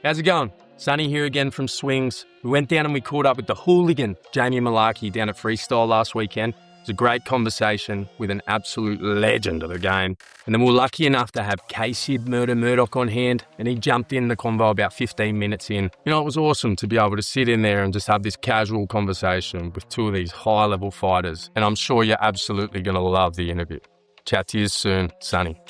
How's it going? Sonny here again from Swings. We went down and we caught up with the hooligan, Jamie Mullarkey, down at Freestyle last weekend. It was a great conversation with an absolute legend of the game. And then we were lucky enough to have Kasib Murdoch on hand, and he jumped in the convo about 15 minutes in. You know, it was awesome to be able to sit in there and just have this casual conversation with two of these high-level fighters. And I'm sure you're absolutely going to love the interview. Chat to you soon, Sonny.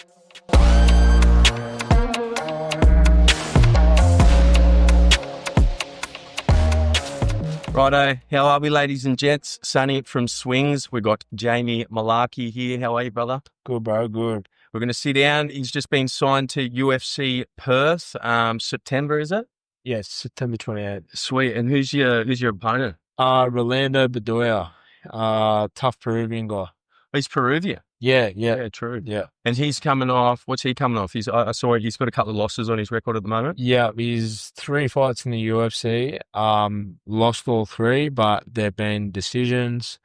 Righto, how are we, ladies and gents? Sonny from Swings. We've got Jamie Mullarkey here. How are you, brother? Good, bro, good. We're going to sit down. He's just been signed to UFC Perth. September, is it? Yes, September 28th. Sweet. And who's your opponent? Rolando Bedoya, tough Peruvian guy. He's Peruvian. Yeah, True. yeah. And he's coming off. What's he coming off? I saw he's got a couple of losses on his record at the moment. Yeah, he's 3 fights in the UFC. Lost all 3, but they've been decisions,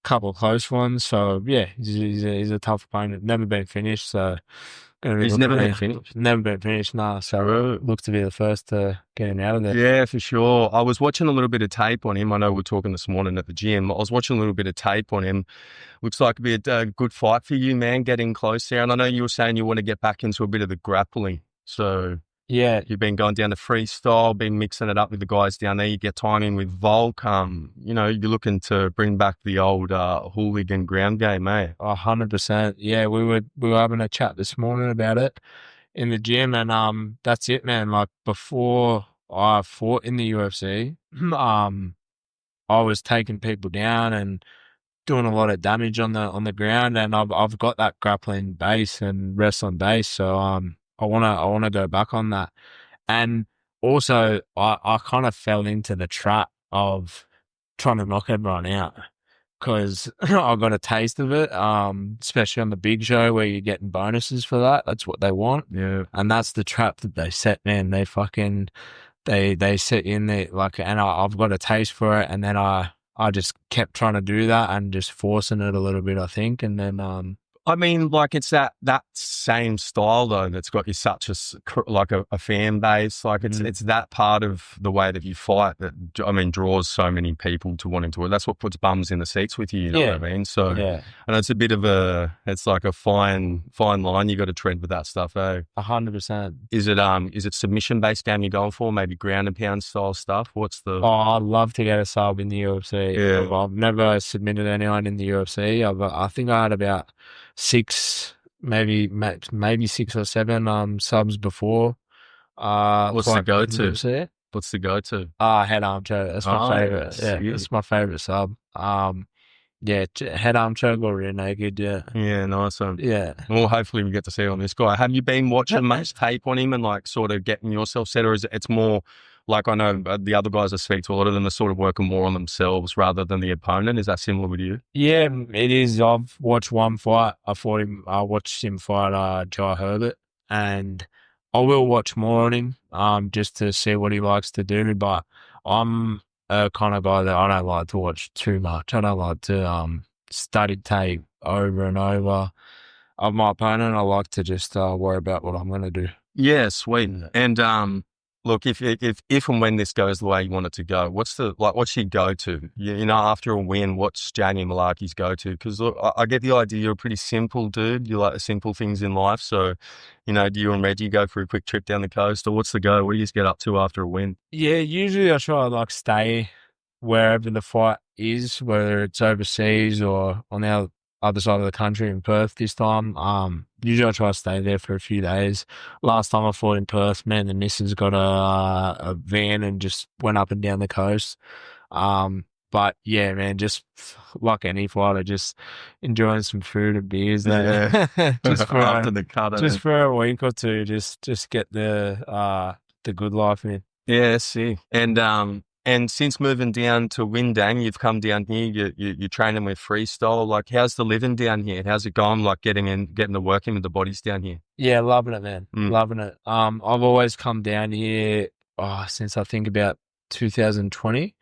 couple of close ones. So yeah, he's a tough opponent. Never been finished, so He's never been finished. Never been finished, nah. So looks to be the first to get him out of there. Yeah, for sure. I was watching a little bit of tape on him. I know we're talking this morning at the gym. I was watching a little bit of tape on him. Looks like it'd be a good fight for you, man, getting close there. And I know you were saying you want to get back into a bit of the grappling. So yeah, you've been going down to freestyle, been mixing it up with the guys down there. You get time in with Volk. You know, you're looking to bring back the old hooligan ground game, eh? 100%. Yeah, we were having a chat this morning about it in the gym, and that's it, man. Like before I fought in the UFC, I was taking people down and doing a lot of damage on the ground, and I've got that grappling base and wrestling base, so I wanna go back on that. And also I kind of fell into the trap of trying to knock everyone out, because I got a taste of it, especially on the big show where you're getting bonuses for that. That's what they want. Yeah. And that's the trap that they set, man. They set in there, like, and I've got a taste for it, and then I just kept trying to do that and just forcing it a little bit, I think. And then, I mean, like it's that same style though that's got you such a fan base. Like it's that part of the way that you fight that, I mean, draws so many people to wanting to it. That's what puts bums in the seats with you. You know what I mean? So, yeah. And it's a bit of it's like a fine line you got to tread with that stuff. 100%. Is it submission based game you're going for? Maybe ground and pound style stuff? What's the? Oh, I'd love to get a sub in the UFC. Yeah. I've never submitted anyone in the UFC. I think I had about 6, maybe 6 or 7 subs before. What's the go-to? What's the go-to? Head arm choke. That's my favorite. Yeah, that's my favorite sub. Head arm choke or rear naked. Yeah, nice one. Yeah. Well, hopefully we get to see it on this guy. Have you been watching much tape on him and like sort of getting yourself set, or is it's more like, I know the other guys I speak to, a lot of them are sort of working more on themselves rather than the opponent. Is that similar with you? Yeah, it is. I've watched one fight. I watched him fight Jai Herbert, and I will watch more on him just to see what he likes to do. But I'm a kind of guy that I don't like to watch too much. I don't like to study tape over and over of my opponent. I like to just worry about what I'm going to do. Yeah, sweet. And look, if and when this goes the way you want it to go, what's your go-to? You know, after a win, what's Jamie Mullarkey's go-to? Because I get the idea you're a pretty simple dude. You like the simple things in life. So, you know, do you and Reggie go for a quick trip down the coast, or what's the go? What do you just get up to after a win? Yeah, usually I try to like stay wherever the fight is, whether it's overseas or on the other side of the country in Perth this time. Usually I try to stay there for a few days. Last time I fought in Perth, man, the missus got a van and just went up and down the coast. But yeah, man, just like any fighter, just enjoying some food and beers there. Yeah. just for after the cut. Just for a week or two, just get the good life in. Yeah, see. And since moving down to Windang, you've come down here, you're training with freestyle. Like, how's the living down here? How's it going, like getting to working with the bodies down here? Yeah, loving it, man. Loving it. I've always come down here since I think about 2020.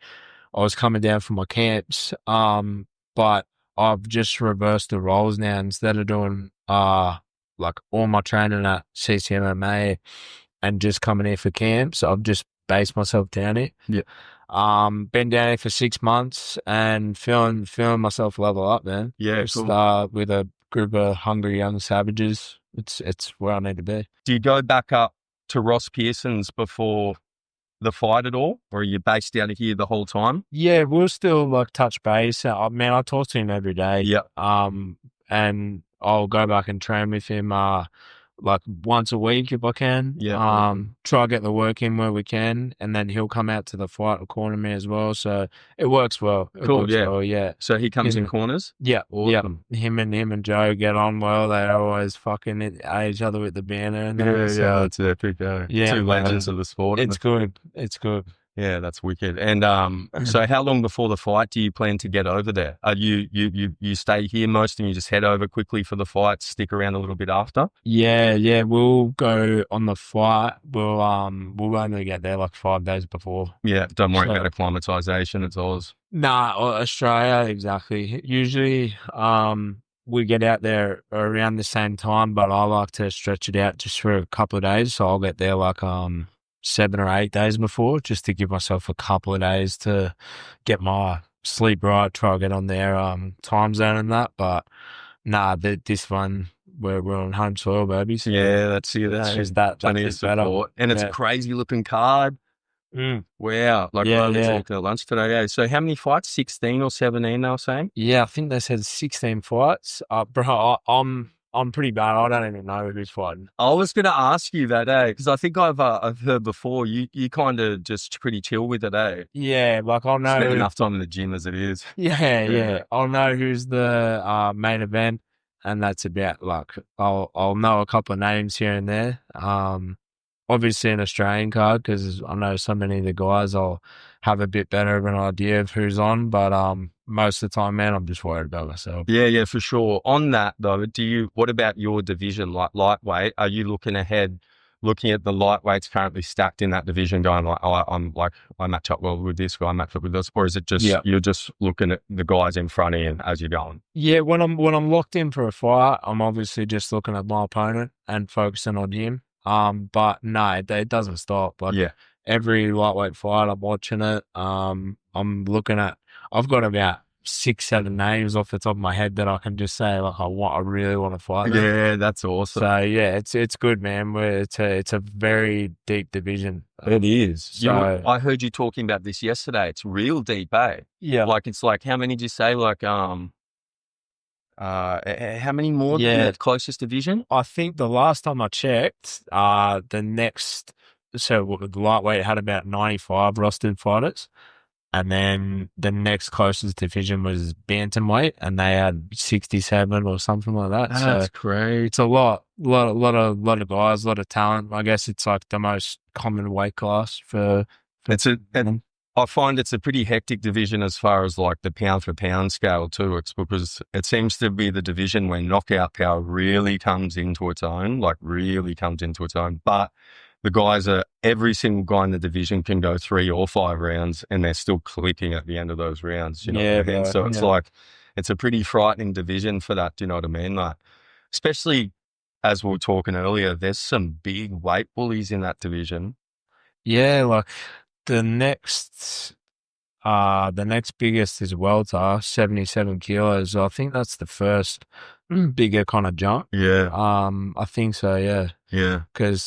I was coming down from my camps, but I've just reversed the roles now. Instead of doing like all my training at CCMMA and just coming here for camp. So I've just based myself down here. Yeah. Been down here for 6 months and feeling myself level up, man. Yeah, Just cool. with a group of hungry young savages. It's where I need to be. Do you go back up to Ross Pearson's before the fight at all, or are you based down here the whole time? Yeah, we'll still like touch base. Man, I talk to him every day. Yeah. And I'll go back and train with him like once a week if I can. Yeah. Try to get the work in where we can, and then he'll come out to the fight and corner me as well. So it works well. Cool. Yeah. Well, yeah. So he comes in corners? Yeah. Awesome. Yeah. Him and Joe get on well. They always fucking at each other with the banner and that. Yeah, So, that's epic. yeah, Two legends of the sport. it's good. It's good. Yeah, that's wicked. And so how long before the fight do you plan to get over there? Are you stay here most and you just head over quickly for the fight, stick around a little bit after? Yeah, we'll go on the flight. We'll only get there like 5 days before. Yeah, don't worry about acclimatization, it's Oz. Nah, Australia, exactly. Usually, we get out there around the same time, but I like to stretch it out just for a couple of days. So I'll get there like 7 or 8 days before, just to give myself a couple of days to get my sleep right, try to get on their time zone and that. But nah, this one we're on home soil, baby. So Yeah, that's it. that Plenty of is better. support. And it's a crazy looking card. Wow. Like Yeah, we yeah. talked at lunch today. Yeah. So how many fights? 16 or 17 they were saying? Yeah, I think they said 16 fights. Bro, I'm pretty bad. I don't even know who's fighting. I was going to ask you that, because I think I've heard before you kind of just pretty chill with it, Yeah, like I'll know. Spend enough time in the gym as it is. Yeah. I'll know who's the main event, and that's about like I'll know a couple of names here and there. Obviously an Australian card because I know so many of the guys. I'll have a bit better of an idea of who's on, but most of the time, man, I'm just worried about myself. Yeah, for sure. On that though, what about your division, like lightweight? Are you looking at the lightweights currently stacked in that division, going like, I match up well with this guy, I match up with this, or is it just you're just looking at the guys in front of you as you're going? Yeah, when I'm locked in for a fight, I'm obviously just looking at my opponent and focusing on him. But no, it doesn't stop. Like every lightweight fight, I'm watching it. I'm looking at. I've got about 6-7 names off the top of my head that I can just say like I really want to fight them. Yeah, that's awesome. So yeah, it's good, man. It's a very deep division. It is. So I heard you talking about this yesterday. It's real deep, eh? Yeah. Like it's like how many did you say? Like how many more than the closest division? I think the last time I checked, the next, so the lightweight had about 95 rostered fighters, and then the next closest division was bantamweight, and they had 67 or something like that. That's great. It's a lot of guys, a lot of talent. I guess it's like the most common weight class for and I find it's a pretty hectic division as far as like the pound for pound scale too. It's because it seems to be the division where knockout power really comes into its own, but the guys every single guy in the division can go 3 or 5 rounds and they're still clicking at the end of those rounds. You know what I mean? So it's like, it's a pretty frightening division for that. Do you know what I mean? Like, especially as we were talking earlier, there's some big weight bullies in that division. Yeah, like the next biggest is welter, 77 kilos. I think that's the first bigger kind of jump. Yeah. I think so. Yeah. Yeah. Because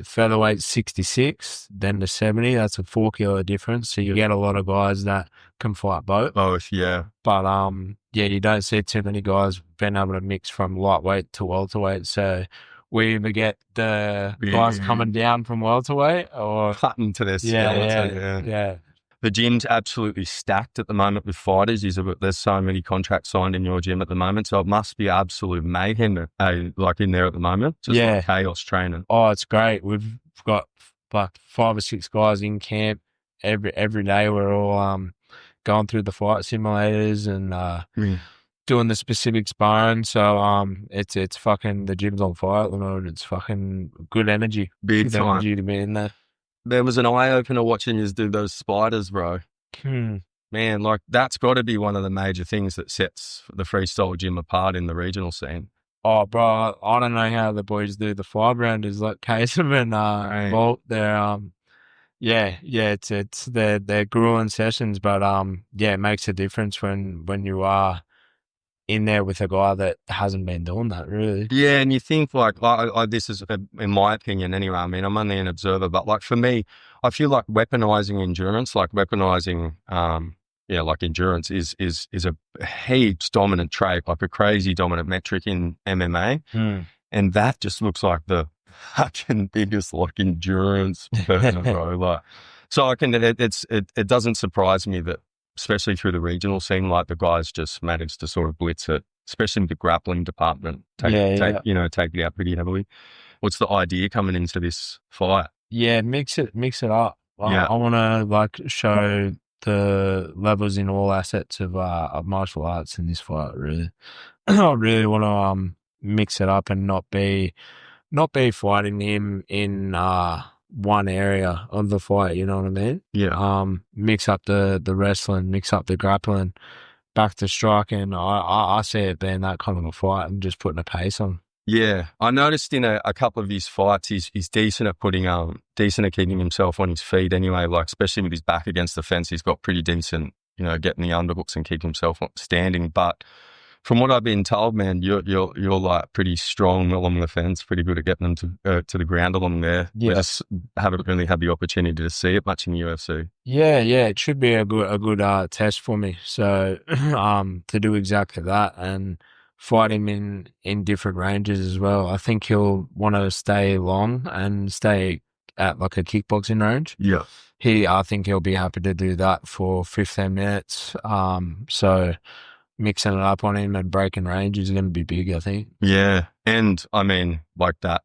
featherweight 66, then to 70, that's a 4 kilo difference. So you get a lot of guys that can fight both. Yeah. But you don't see too many guys being able to mix from lightweight to welterweight. So we either get the guys coming down from welterweight or cutting to their skeleton. Yeah. The gym's absolutely stacked at the moment with fighters. There's so many contracts signed in your gym at the moment, so it must be absolute mayhem, like in there at the moment. Just like chaos training. Oh, it's great. We've got like 5 or 6 guys in camp every day. We're all going through the fight simulators and doing the specific sparring. So it's fucking, the gym's on fire at the moment. It's fucking good energy. Big time. Energy to be in there. There was an eye-opener watching you do those spiders, bro. Man, like that's got to be one of the major things that sets the freestyle gym apart in the regional scene. Oh, bro, I don't know how the boys do the 5 rounders like Kasib and Right. Bolt. They're it's they're grueling sessions, but yeah, it makes a difference when you are in there with a guy that hasn't been doing that really. Yeah, and you think like, this is, in my opinion anyway, I mean, I'm only an observer, but like for me, I feel like weaponizing endurance, like weaponizing, like endurance is a heaps dominant trait, like a crazy dominant metric in MMA. And that just looks like the fucking biggest like endurance person, bro. Like, so it doesn't surprise me that, especially through the regional scene, like the guys just managed to sort of blitz it, especially the grappling department. Take it out pretty heavily. What's the idea coming into this fight? Yeah, mix it up. Yeah. I want to like show the levels in all assets of martial arts in this fight. Really, I really want to mix it up and not be fighting him in one area of the fight. You know what I mean? Yeah. Mix up the wrestling, mix up the grappling, back to striking. I see it being that kind of a fight and just putting a pace on. Yeah, I noticed in a couple of his fights, he's decent at decent at keeping himself on his feet anyway, like especially with his back against the fence, he's got pretty decent, getting the underhooks and keep himself standing. But from what I've been told, man, you're like pretty strong along the fence, pretty good at getting them to the ground along there. Yeah. We just haven't really had the opportunity to see it much in the UFC. Yeah, it should be a good test for me. So to do exactly that and fight him in different ranges as well. I think he'll want to stay long and stay at like a kickboxing range. Yeah. I think he'll be happy to do that for 15 minutes. So mixing it up on him and breaking range is going to be big, I think. Yeah. And I mean, like that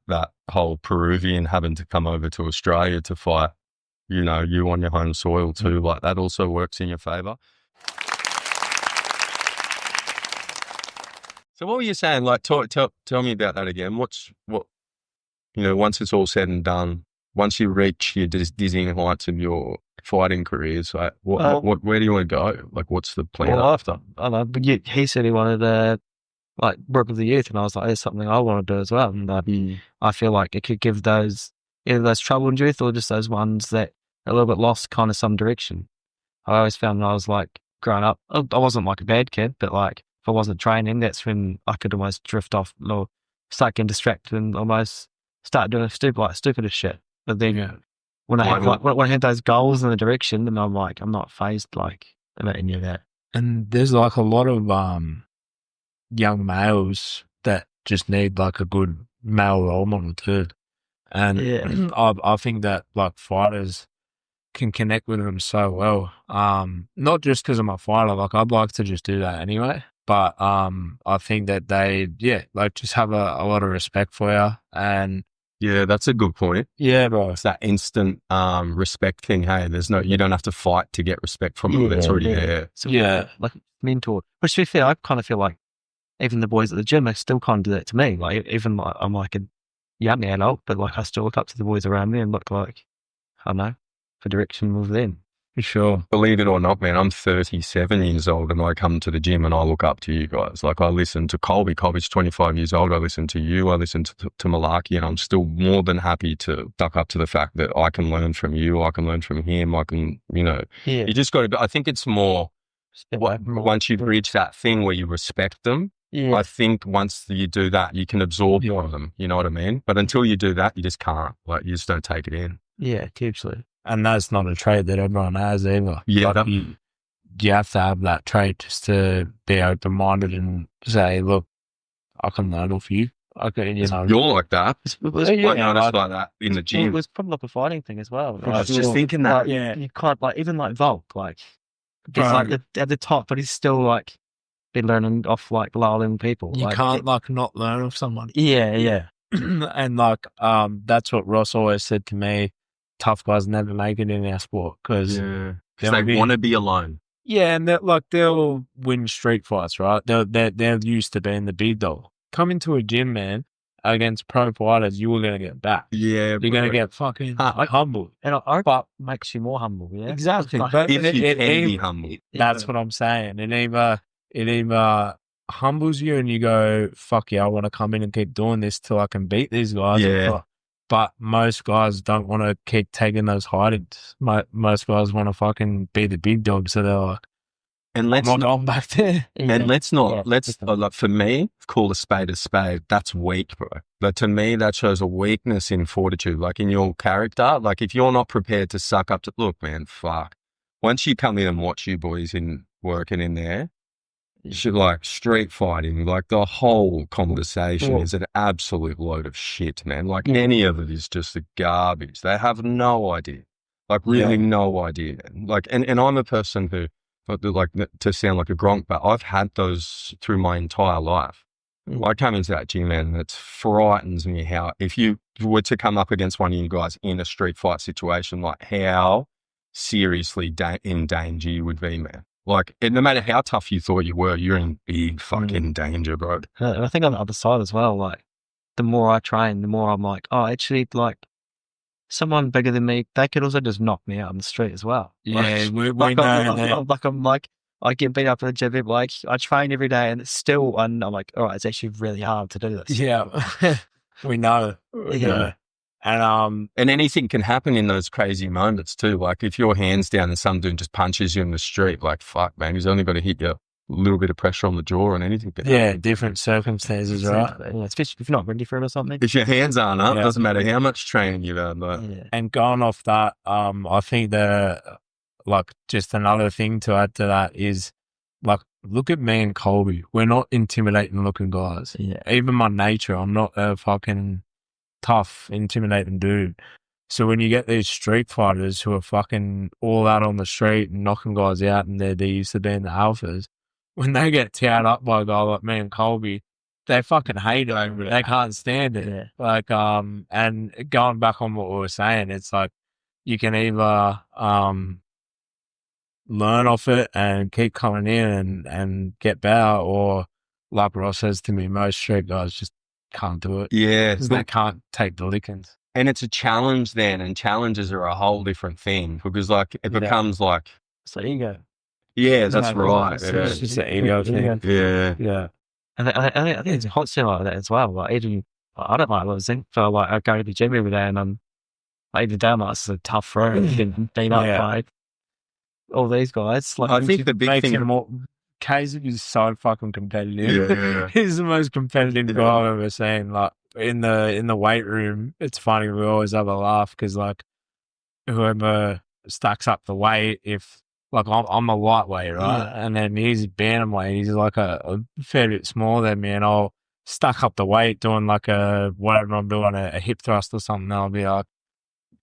whole Peruvian having to come over to Australia to fight, you on your home soil too, like that also works in your favor. So what were you saying? Like, tell me about that again. Once it's all said and done, once you reach your dizzying heights of your fighting careers, like where do you want to go? Like, what's the plan after? I don't know, but he said he wanted to work with the youth, and I was like, "It's something I want to do as well." And I feel like it could give either those troubled youth or just those ones that are a little bit lost, kind of some direction. I always found when I was like growing up, I wasn't like a bad kid, but like if I wasn't training, that's when I could almost drift off or start getting distracted and almost start doing stupidest shit. But then when I had those goals in the direction, then I'm like, I'm not phased like about any of that. And there's like a lot of young males that just need like a good male role model too. And I think that like fighters can connect with them so well. Not just because I'm a fighter, like I'd like to just do that anyway. But I think that they just have a lot of respect for you. And yeah, that's a good point. Yeah, bro. It's that instant respect thing. Hey, you don't have to fight to get respect from them. It's already there. So like mentor. Which to be fair, I kind of feel like even the boys at the gym, they still kind of do that to me. Like even like I'm like a young adult, but like I still look up to the boys around me and look like, I don't know, for direction with them. For sure. Believe it or not, man, I'm 37 years old and I come to the gym and I look up to you guys. Like I listen to Colby. Colby's 25 years old. I listen to you. I listen to Mullarkey, and I'm still more than happy to duck up to the fact that I can learn from you. I can learn from him. I can, you just got to, I think it's more, once you've reached that thing where you respect them, I think once you do that, you can absorb more of them. You know what I mean? But until you do that, you just can't. Like you just don't take it in. Yeah, hugely. And that's not a trait that everyone has either. Yeah. Like you have to have that trait just to be open-minded and say, look, I can learn off you. Okay, you're like that. Like that in the gym. It was probably like a fighting thing as well. I was just thinking that. You can't even like Volk, like he's like at the top, but he's still like been learning off like lower level people. You can't not learn off someone. Yeah. And like that's what Ross always said to me. Tough guys never make it in our sport because they want to be alone. Yeah, and they'll win street fights, right? They're used to being the big dog. Come into a gym, man, against pro fighters, you were going to get back. Yeah, you're going to get fucking humbled, and I hope makes you more humble. Yeah, exactly. But if you can be humble, that's what I'm saying. It either humbles you and you go, fuck yeah, I want to come in and keep doing this till I can beat these guys. Yeah. But most guys don't want to keep taking those hidings. Most guys want to fucking be the big dog. So they're like, And I'm let's not not, going back there. and let's not, Yeah. like for me, call a spade a spade. That's weak, bro. But to me, that shows a weakness in fortitude, like in your character. Like if you're not prepared to suck up to, look, man, fuck. Once you come in and watch you boys working in there, like street fighting, like the whole conversation is an absolute load of shit, man. Like any of it is just a garbage. They have no idea, like really no idea. Like, and I'm a person who, like, to sound like a gronk, but I've had those through my entire life. I come into that gym, man, and it frightens me how, if you were to come up against one of you guys in a street fight situation, like how seriously in danger you would be, man. Like, and no matter how tough you thought you were, you're in big fucking danger, bro. And I think on the other side as well, like, the more I train, the more I'm like, oh, actually, like, someone bigger than me, they could also just knock me out on the street as well. Yeah, we Like, know I'm like, I get beat up in the gym, like, I train every day, and it's still, and I'm like, all right, it's actually really hard to do this. Yeah, we know. Yeah. And anything can happen in those crazy moments too. Like if your hand's down and some dude just punches you in the street, like, fuck, man, he's only got to hit you a little bit of pressure on the jaw and anything. Different circumstances, right? Yeah, especially if you're not ready for it or something. If your hands aren't up, doesn't matter how much training you've had. But And going off that, I think just another thing to add to that is, like, look at me and Colby. We're not intimidating looking guys. Yeah. Even my nature, I'm not a fucking tough, intimidating dude. So when you get these street fighters who are fucking all out on the street and knocking guys out, and they're used to being the alphas, when they get towed up by a guy like me and Colby, they fucking hate it. They can't stand it. Yeah. Like, and going back on what we were saying, it's like you can either learn off it and keep coming in and get better, or like Ross says to me, most street guys just can't do it. yeah, They can't take the lickings. and it's a challenge then, and challenges are a whole different thing because, like, it becomes like, So ego. yeah, that's right. It's just an ego thing. Yeah. And I think it's constantly like that as well. Like, even, I don't like losing. So, like, I go to the gym every day and like, the down, it's a tough road. Getting beat up by all these guys. Like, I think the big thing, Kasib is so fucking competitive. Yeah. He's the most competitive guy I've ever seen. Like, in the weight room, it's funny, we always have a laugh because, like, whoever stacks up the weight, if, like, I'm a lightweight, right? And then he's bantamweight, he's like a fair bit smaller than me, and I'll stack up the weight doing like whatever I'm doing, a hip thrust or something, and I'll be like,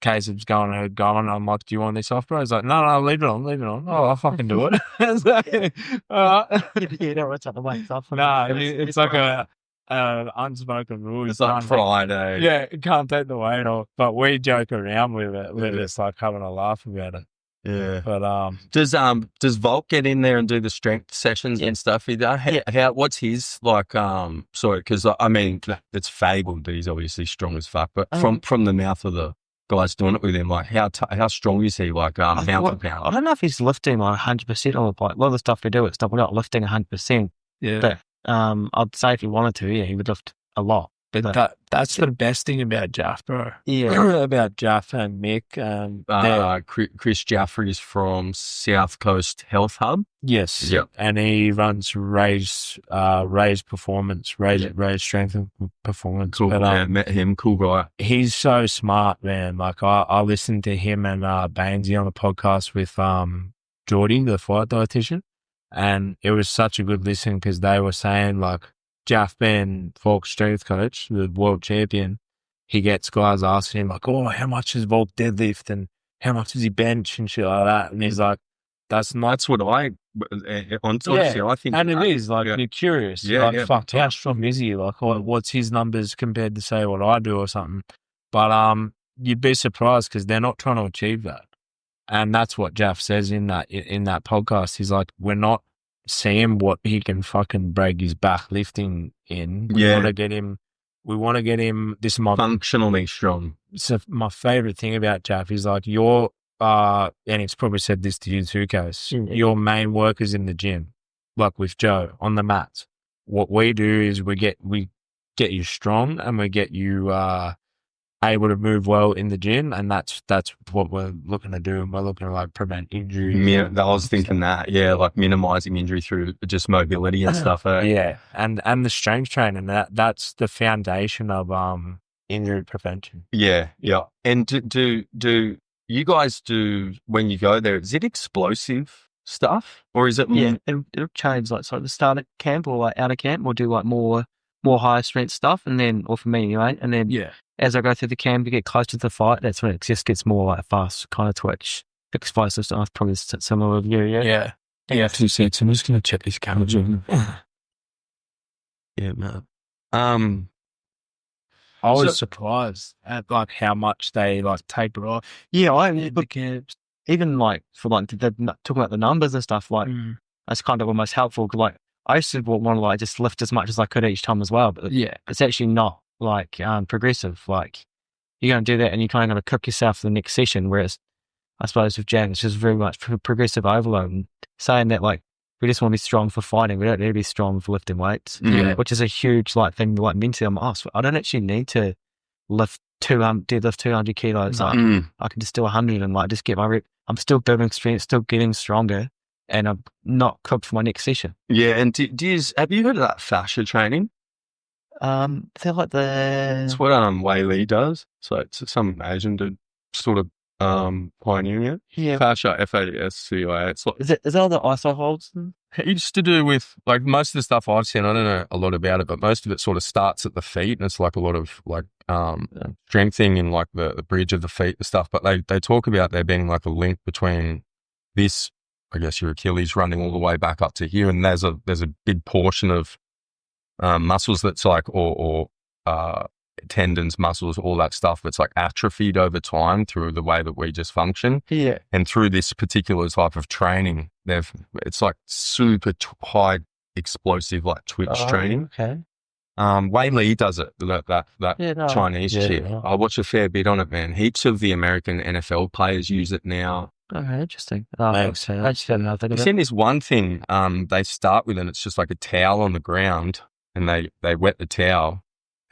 Kasib's going, I'm like, do you want this off, bro? He's like, no, leave it on. Oh, I'll fucking do it. It's like, all right. you don't want to take the weights off. No, it's like a unspoken rule. it's like Friday. Yeah, you can't take the weight off, but we joke around with it. We're just like having a laugh about it. Yeah. But does Volk get in there and do the strength sessions and stuff? What's his, like, sorry, because I mean, it's fabled that he's obviously strong as fuck, but from the mouth of the guys doing it with him, like, how strong is he, like, pound for pound? I don't know if he's lifting like 100% on the bike. A lot of the stuff we do, it's stuff we're not lifting 100%. yeah. But I'd say if he wanted to, he would lift a lot. But that's the best thing about Jaff, bro. Yeah. About Jaff and Mick. Chris Jaffrey's from South Coast Health Hub. Yes. Yep. And he runs Raise Performance, Raise Strength and Performance. Cool. But, met him. Cool guy. He's so smart, man. Like, I listened to him and Bainesy on the podcast with Geordie, the fight dietitian, and it was such a good listen because they were saying, like, Jaff being Volk's strength coach, the world champion, he gets guys asking him, like, oh, how much does Volk deadlift and how much does he bench and shit like that? And he's like, that's what I think. And it is, like, you're curious. Like, fuck, how strong is he? Like, what's his numbers compared to, say, what I do or something? But you'd be surprised because they're not trying to achieve that. And that's what Jaff says in that podcast. He's like, we're not seeing what he can fucking break his back lifting in. We want to get him this month. Functionally strong. So my favorite thing about Jaff is, like, and he's probably said this to you too, Case, your main work is in the gym, like with Joe on the mats. what we do is we get you strong and we get you able to move well in the gym, and that's what we're looking to do. And we're looking to like prevent injuries. Yeah, I was thinking that. Yeah, like minimizing injury through just mobility and stuff. Yeah, and the strength training, that's the foundation of injury prevention. Yeah. And do you guys do, when you go there, is it explosive stuff or is it? Yeah, it'll change. Like, so at the start of camp or like out of camp, we'll do like more higher strength stuff, and then, or for me anyway, and then as I go through the camp to get close to the fight, that's when it just gets more like fast kind of twitch, explosive stuff. Probably similar with you. Yeah. 2 seconds. I'm just gonna check this camera. Yeah, man. I was surprised at like how much they like taper off. Yeah, The camps. even like for like talking about the numbers and stuff, like that's kind of almost helpful. 'Cause, like I used to want to like just lift as much as I could each time as well, but it's actually not like progressive. Like you're going to do that and you're kind of going to cook yourself for the next session. Whereas I suppose with Jan, it's just very much progressive overload. And saying that like we just want to be strong for fighting, we don't need to be strong for lifting weights, which is a huge like thing. Like mentally, I'm like, I don't actually need to lift deadlift 200 kilos. Like I can just do 100 and like just get my rep. I'm still building strength, still getting stronger, and I'm not cooked for my next session. Yeah, and have you heard of that fascia training? They're like It's what Wei Li does. So it's some Asian dude sort of pioneering it. Yeah. Fascia, FASCIA. It's like, is that all the ISO holds? it used to do with like most of the stuff I've seen. I don't know a lot about it, but most of it sort of starts at the feet, and it's like a lot of like strengthening in like the bridge of the feet and stuff. But they talk about there being like a link between this, I guess, your Achilles running all the way back up to here, and there's a big portion of muscles that's like or tendons, muscles, all that stuff that's like atrophied over time through the way that we just function. Yeah. And through this particular type of training, it's like super high explosive like twitch training. Okay. Wei Li does it, that Chinese chick. I watch a fair bit on it, man. Heaps of the American NFL players use it now. Okay, interesting. I just had another thing. I've seen this one thing they start with, and it's just like a towel on the ground, and they wet the towel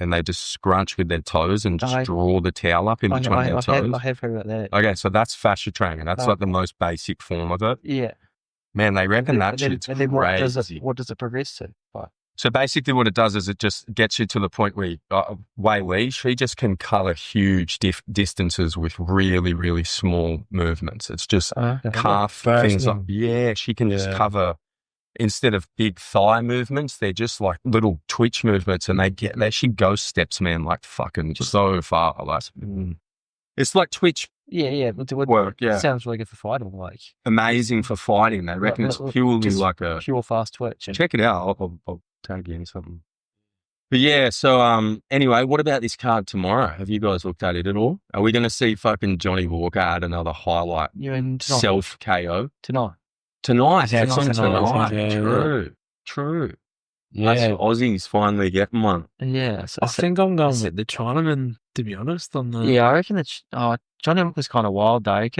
and they just scrunch with their toes and just draw the towel up in between their toes. I have heard about that. Okay, so that's fascia training. That's like the most basic form of it. Yeah. Man, they reckon that shit's crazy. What does it progress to? So basically what it does is it just gets you to the point where Wei Li, she just can cover huge distances with really, really small movements. It's just calf things like, she can just cover, instead of big thigh movements, they're just like little twitch movements, and they actually ghost steps, man, like fucking so far. Like, it's like twitch. Yeah. Work, yeah. Sounds really good for fighting. Like amazing for fighting. They reckon it's purely like a pure fast twitch. Check it out. I'll tag you in something. But yeah, so anyway, what about this card tomorrow? Have you guys looked at it at all? Are we going to see fucking Johnny Walker add another highlight? You and self KO tonight? Tonight. It's on tonight. Yeah, True. Yeah, Aussies finally getting one. Yeah, so I think I'm going with the Chinaman, to be honest. On the I reckon it's Johnny Walker's kind of wild though. He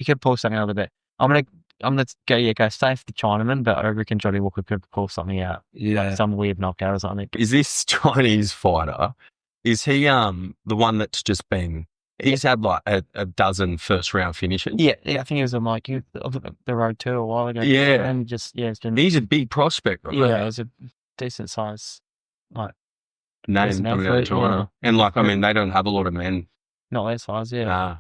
could pull something out of it. I'm gonna go safe the Chinaman, but I reckon Johnny Walker could pull something out. Yeah, like some weird knockout or something. Is this Chinese fighter? Is he the one that's just been? He's had like a dozen first round finishes. Yeah. I think he was on like the road too a while ago. Yeah, and just it's been. He's a big prospect, right? Yeah, it was a decent size like name coming out of China, and like I mean they don't have a lot of men. Not that size, yeah. Nah.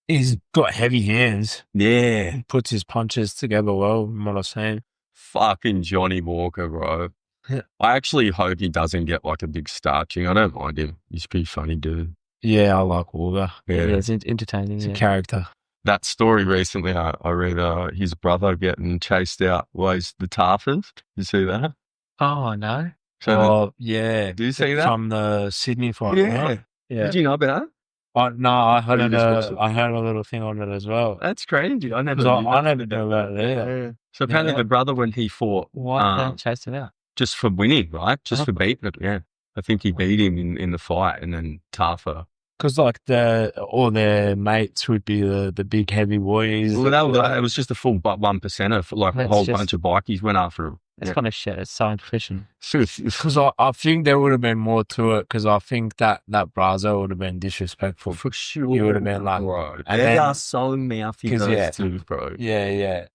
He's got heavy hands. Yeah. He puts his punches together well, from what I've seen. Fucking Johnny Walker, bro. Yeah. I actually hope he doesn't get like a big starching. I don't mind him. He's a pretty funny dude. Yeah, I like Walker. Yeah, it's entertaining. He's a character. That story recently, I read his brother getting chased out was the Tarfers. You see that? Oh, no. So yeah. Do you see that? From the Sydney fight, yeah. Right? Yeah. Did you know about that? No, I heard a little thing on it as well. That's crazy. I never knew about it either. Yeah. So apparently the brother, when he fought... Why chased him out? Just for winning, right? Just for beating it, yeah. I think he beat him in the fight, and then Tarfer Because like all their mates would be the big heavy boys. Well, it was just a full 1%er. Like a That's whole just- bunch of bikies went after him. It's kind of shit. It's so inefficient. Because I think there would have been more to it. Because I think that Brazo would have been disrespectful. For sure. You would have been like, bro. and They then- are so mouthy, 'cause, those yeah. two, bro. yeah.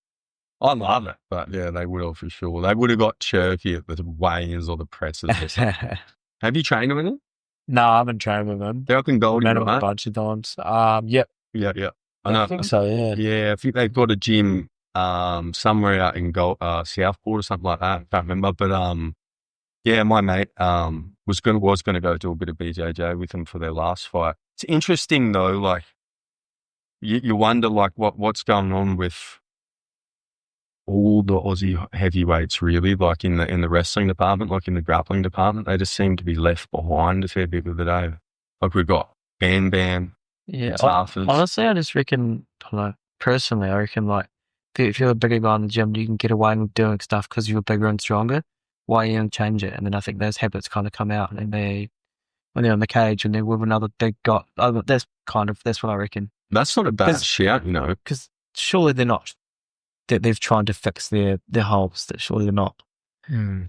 I love it. But yeah, they would have for sure. They would have got chirpy at the weigh-ins or the presses or something. Have you trained with them? No, I haven't trained with them. They're up in Goldie, Met them a right? bunch of times. Yep. Yeah. I I know. think so. Yeah. Yeah, I think they've got a gym somewhere out in Southport or something like that. I can't remember. But yeah, my mate was gonna go do a bit of BJJ with them for their last fight. It's interesting though, like you wonder like what's going on with all the Aussie heavyweights really, like in the wrestling department, like in the grappling department. They just seem to be left behind a fair bit of the day. Like we've got Bam Bam, Yeah. Taffers. Honestly, I just reckon, I don't know, personally, I reckon like if you're a bigger guy in the gym, you can get away with doing stuff because you're bigger and stronger. Why you don't change it? And then I think those habits kind of come out and when they're in the cage and they're with another big guy. That's what I reckon. That's not a bad 'Cause- shout, you know. Because surely they're not, that they've tried to fix their holes, that surely they're not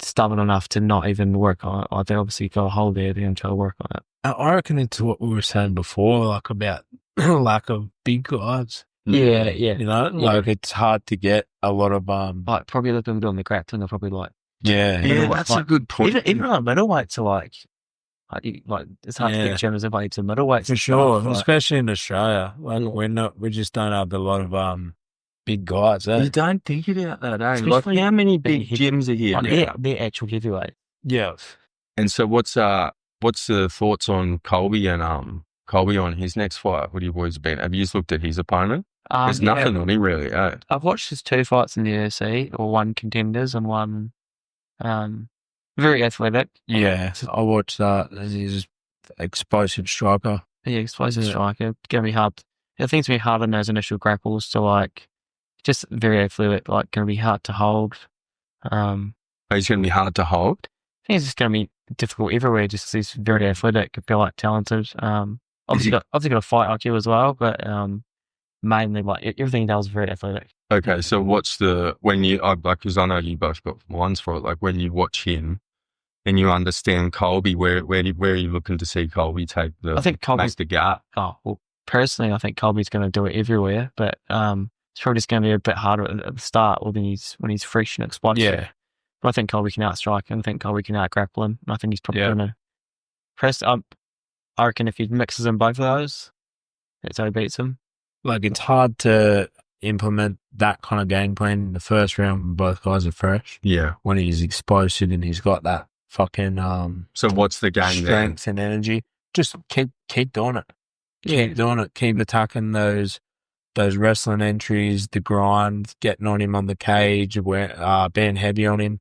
stubborn enough to not even work on it. Like they obviously got a hole there, they're going to try to work on it. I reckon into what we were saying before, like about lack of big guys. Yeah. You know, like it's hard to get a lot of Like probably the people doing the grappling are probably like, Yeah, that's a good point. even our middleweights are like it's hard to Yeah. get gyms invited to middleweights. for and sure, stuff, like- especially in Australia. Like we just don't have a lot of big guys. You Eh? don't think about that, eh? Like Especially how many big big gyms are here? like, they're actual heavyweight. Yeah. And so what's the thoughts on Colby and Colby on his next fight? What do you boys been? Have you just looked at his opponent? There's Yeah, nothing on him really, eh? I've watched his 2 fights in the UFC, or one contenders and one very athletic. Yeah, I watched that. He's explosive striker. Yeah, explosive Yeah. striker. Gonna be hard. I think it's gonna be hard in those initial grapples to like, just very athletic. Like, gonna be hard to hold. He's going to be hard to hold. I think it's just gonna be difficult everywhere. Just 'cause he's very athletic. I feel like talented. Obviously got a fight IQ as well, but mainly like everything he does is very athletic. Okay, so what's when you like, because I know you both got ones for it. Like when you watch him and you understand Colby, where are you looking to see Colby take I think make Colby's. the gap? Oh well, personally, I think Colby's gonna do it everywhere, but it's probably just gonna be a bit harder at the start when he's fresh and explosive. Yeah. But I think Colby can outstrike him. I think Colby can outgrapple him. I think he's probably Yeah. gonna press. I reckon if he mixes in both of those, that's how he beats him. Like it's hard to implement that kind of game plan in the first round when both guys are fresh. Yeah. When he's explosive and he's got that fucking So what's the game there? strength and energy. Just keep doing it. Yeah. Keep doing it. Keep attacking those wrestling entries, the grind, getting on him on the cage, being heavy on him.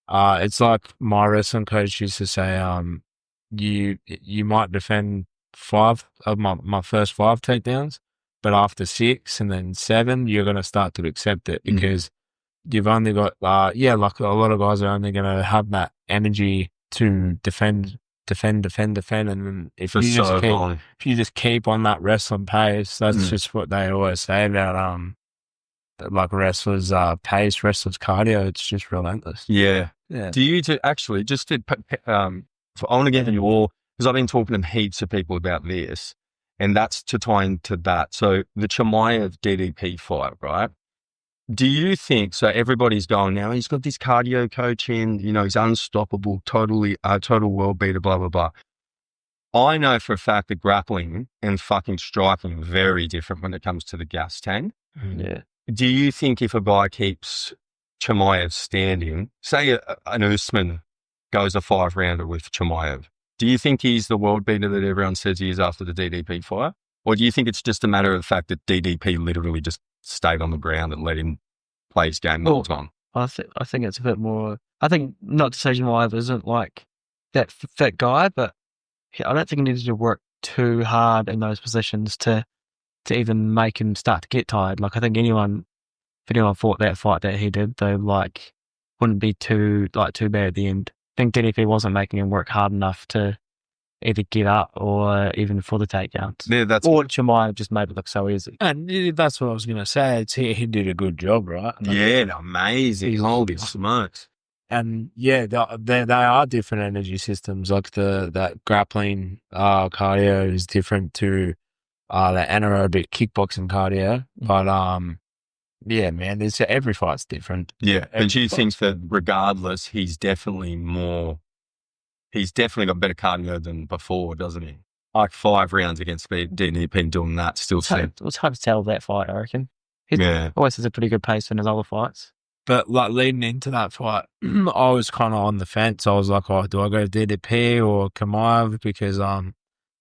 It's like my wrestling coach used to say, you might defend 5 of my first 5 takedowns, but after 6 and then 7, you're going to start to accept it because you've only got, like a lot of guys are only going to have that energy to defend. And then if you just keep on that wrestling pace, that's just what they always say about, like wrestlers' pace, wrestlers' cardio. It's just relentless. Yeah. Yeah. Do you actually just did? I want to get into all because I've been talking to heaps of people about this, and that's to tie into that. So the Chimaev DDP fight, right? Do you think so? Everybody's going now. He's got this cardio coaching. You know, he's unstoppable, total world beater. Blah blah blah. I know for a fact that grappling and fucking striking are very different when it comes to the gas tank. Yeah. Do you think if a guy keeps Chimaev standing, say an Usman goes a 5-rounder with Chimaev, do you think he's the world beater that everyone says he is after the DDP fight? Or do you think it's just a matter of the fact that DDP literally just stayed on the ground and let him play his game the whole time? I think it's a bit more. I think not to say Chimaev isn't like that fit guy, but I don't think he needs to work too hard in those positions to even make him start to get tired. Like I think if anyone fought that fight that he did, they wouldn't be too bad at the end. I think DDP wasn't making him work hard enough to either get up or even for the takedowns. Yeah, that's Or Chimaev just made it look so easy. And that's what I was going to say. He did a good job, right? amazing. Holy smokes. And yeah, they are different energy systems. Like that grappling cardio is different to the anaerobic kickboxing cardio. But yeah, man, every fight's different. Yeah, but you think that regardless, he's definitely got better cardio than before, doesn't he? Like 5 rounds against DDP doing that still seems. It was hard to tell that fight, I reckon. He Yeah. always has a pretty good pace in his other fights. But like leading into that fight, I was kind of on the fence. I was like, oh, do I go DDP or Chimaev? Because a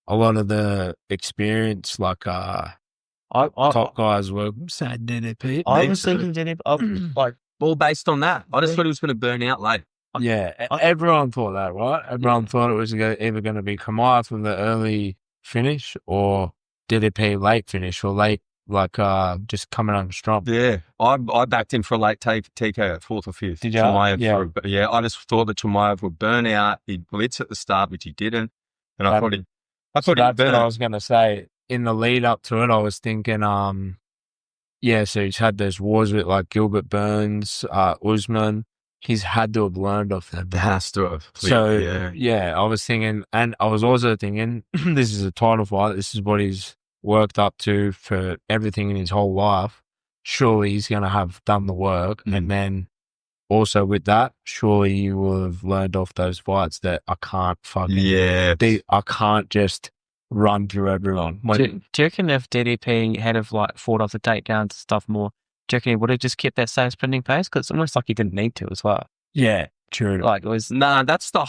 lot of the experience, like top guys were saying DDP. I was thinking DDP, like, All based on that. I just thought he was going to burn out late. Yeah, everyone thought that, right? Everyone thought it was either going to be Chimaev from the early finish or DDP late finish or late, like just coming on strong. Yeah, I backed him for a late TK at 4th or 5th. Did you? Yeah, I just thought that Chimaev would burn out. He'd blitz at the start, which he didn't. And I thought he'd that's burn what I out. was going to say. In the lead up to it, I was thinking, yeah, so he's had those wars with like Gilbert Burns, Usman. He's had to have learned off them. Has to have. So, yeah, I was thinking, and I was also thinking, this is a title fight. This is what he's worked up to for everything in his whole life. Surely he's going to have done the work. And then also with that, surely you will have learned off those fights that I can't fucking, I can't just run through everyone. Do you reckon if DDP had have like fought off the takedowns and stuff more, do you reckon he would have just kept that same sprinting pace? Because it's almost like he didn't need to as well. Yeah, true. Like it was. Nah, that's my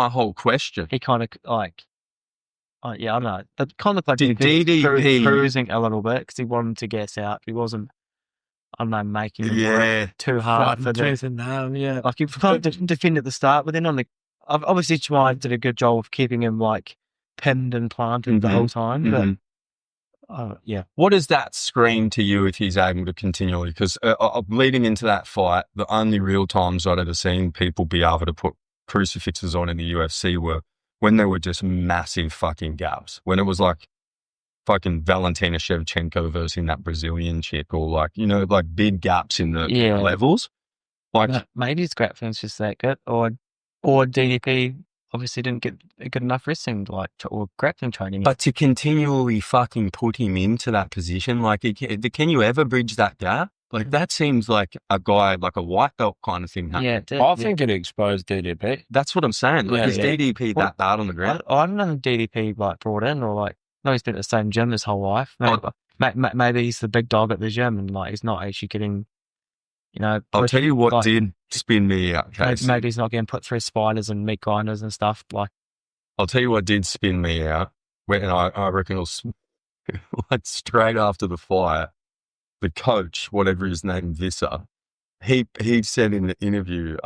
whole question. He kind of like. Yeah, I don't know. That kind of looked like Did DDP cruising a little bit because he wanted to gas out. He wasn't. I don't know, making him work too hard for that. Yeah, like he kind of defend at the start, but then on the obviously Chimaev did a good job of keeping him like pinned and planted the whole time. But yeah, what does that scream to you if he's able to continually? Because leading into that fight, the only real times I'd ever seen people be able to put crucifixes on in the UFC were when there were just massive fucking gaps. When it was like fucking Valentina Shevchenko versus that Brazilian chick, or like, you know, like big gaps in the levels. Like maybe his grappling's just that good, or DDP obviously didn't get a good enough wrestling or grappling training. But to continually fucking put him into that position, like, can you ever bridge that gap? Like, that seems like a guy, like a white belt kind of thing. Yeah, I think it exposed DDP. That's what I'm saying. Like, is DDP that bad on the ground? I don't know who DDP like brought in, or like, no, he's been at the same gym his whole life. Maybe he's the big dog at the gym and like he's not actually getting, you know. I'll tell you what did spin me out. Maybe he's not getting put through spiders and meat grinders and stuff. Like, I'll tell you what did spin me out. When I reckon it was like straight after the fight, the coach, whatever his name, Visser, he said in the interview,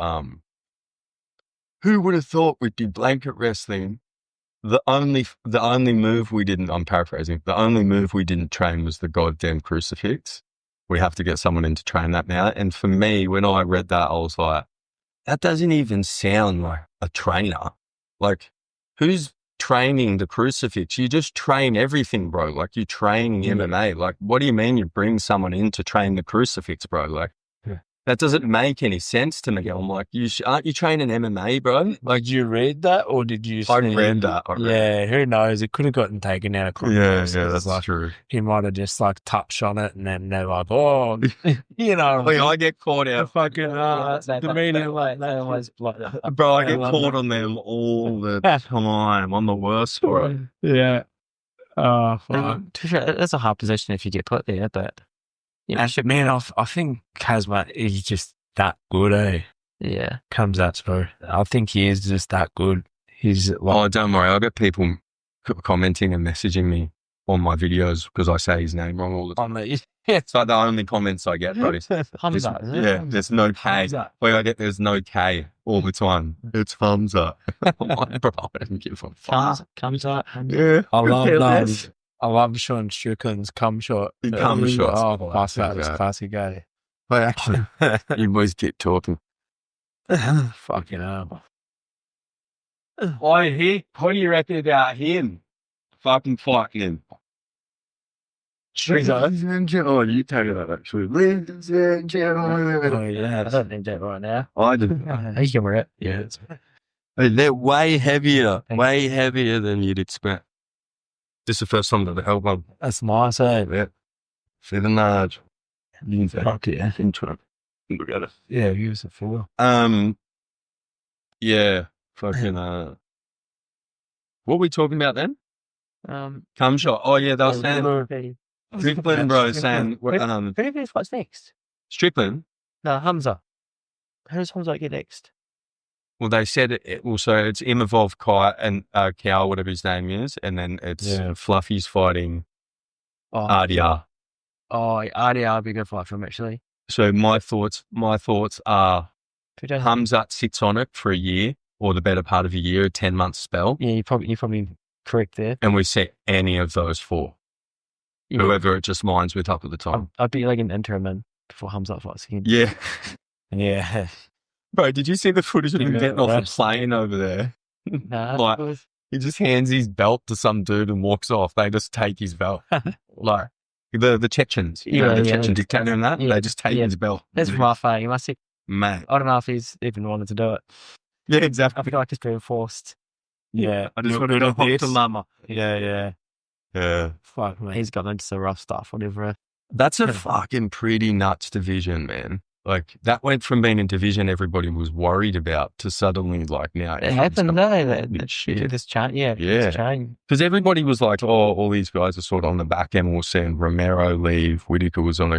who would have thought we'd be blanket wrestling? The only move we didn't, I'm paraphrasing, the only move we didn't train was the goddamn crucifix. We have to get someone in to train that now. And for me, when I read that, I was like, that doesn't even sound like a trainer. Like, who's training the crucifix? You just train everything, bro. Like, you're training MMA. Like, what do you mean you bring someone in to train the crucifix, bro? Like, that doesn't make any sense to me. I'm like, aren't you training MMA, bro? Like, did you read that or did you I read that. Yeah, who knows? It could have gotten taken out of context. Yeah, that's like, true. He might have just like touched on it and then they're like, oh, you know. Like, I get caught out. Fucking, the meaning, like, they always like, bro, I get caught on them all the time. I'm the worst for it. Yeah. Oh, fuck. It's a hard position if you get put there, but. Yeah, man, I think Kazma is just that good, eh? Yeah. Comes out through. I think he is just that good. He's like, don't worry. I get people commenting and messaging me on my videos because I say his name wrong all the time. It's like the only comments I get, bro. Hamza, there's no K. There's no K all the time. It's Hamza. Bro, I don't give a fuck. Hamza. Yeah. I love Sean Strickland's cum shot. Cum shot. Oh, classic guy. But actually, you boys keep talking. Fucking hell. What do you reckon about him? Fucking fighting him. Oh, you tell me that actually. Ladies and gentlemen. Oh yeah, I don't need that right now. I do. You can wear it. Yeah. They're way heavier than you'd expect. This is the first time that I held one. That's nice, eh? Yeah. Feeling large. Fuck yeah. Look at it. Yeah, use it for. Yeah. Fucking, What were we talking about then? Cum shot. Oh, yeah, they were saying, Strickland, bro, saying, Who fights next? Strickland? No, Hamza. How does Hamza get next? Well, they said also it's Imavov Kai and Cow, whatever his name is, and then it's Fluffy's fighting RDR. Oh, RDR would be a good fight for him, actually. So my thoughts are Hamza. Hamzat sits on it for a year or the better part of a year, a 10-month spell. Yeah, you're probably correct there. And we set any of those four. Yeah. Whoever it just lines with up at the time. I'd be like an interim in before Hamza fights again. Yeah. Yeah. Bro, did you see the footage of him getting off a plane over there? Nah, Like, he just hands his belt to some dude and walks off. They just take his belt. Like, the Chechens. You know, the Chechen dictator and that. They just take his belt. That's rough, eh? You must have, Mate. I don't know if he's even wanted to do it. Yeah, I exactly. feel like it's being forced. Yeah. I just wanted to hop to mama. Yeah. Fuck, man. He's got into some rough stuff, whatever. That's a fucking pretty nuts division, man. Like, that went from being a division everybody was worried about to suddenly, like, now. It happened, though. That shit. this change, Yeah. This change. Because everybody was like, oh, all these guys are sort of on the back end. We're seeing Romero leave. Whitaker was on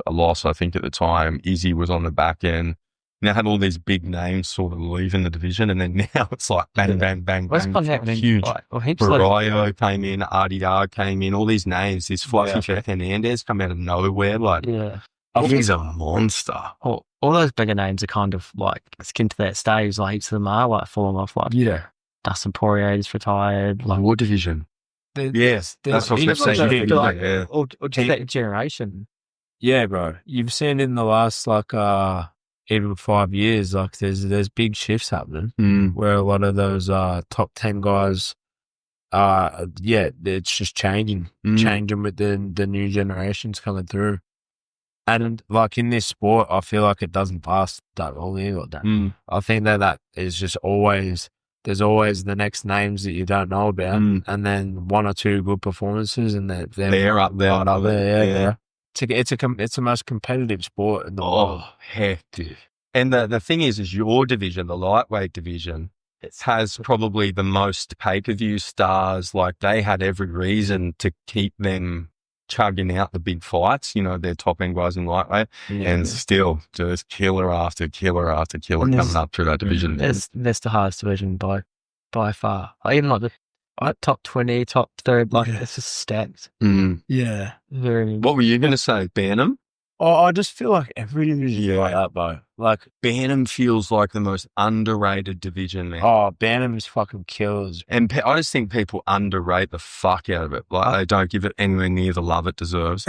a loss, I think, at the time. Izzy was on the back end. Now had all these big names sort of leaving the division, and then now it's like bang, bang, bang, What's bang. been happening? Huge. Barayo came in, RDR came in, all these names. This Fluffy Hernandez come out of nowhere. Like, he's a monster. All those bigger names are kind of like skin to that stage. Like heaps of them are like falling off. Like Dustin Poirier's retired. Like what division? Yes, that's what I was saying. Or just that generation. Yeah, bro. You've seen in the last even 5 years, like there's big shifts happening where a lot of those top 10 guys, it's just changing with the new generations coming through. And like in this sport, I feel like it doesn't last that long either. I think that is just there's always the next names that you don't know about, and then one or two good performances, and they're up there. Yeah. It's the most competitive sport in the world. Hectic. And the thing is your division, the lightweight division, has probably the most pay-per-view stars. Like, they had every reason to keep them chugging out the big fights, you know, their top end guys in lightweight, and still just killer after killer after killer coming up through that division. That's the hardest division by far. Like, even like the top 20, top 30, like it's just stacked. Yeah. Very. What were you going to say, Bantam? Oh, I just feel like every division is like that, bro. Like, Bantam feels like the most underrated division, man. Oh, Bantam is fucking killers. And I just think people underrate the fuck out of it. Like, they don't give it anywhere near the love it deserves.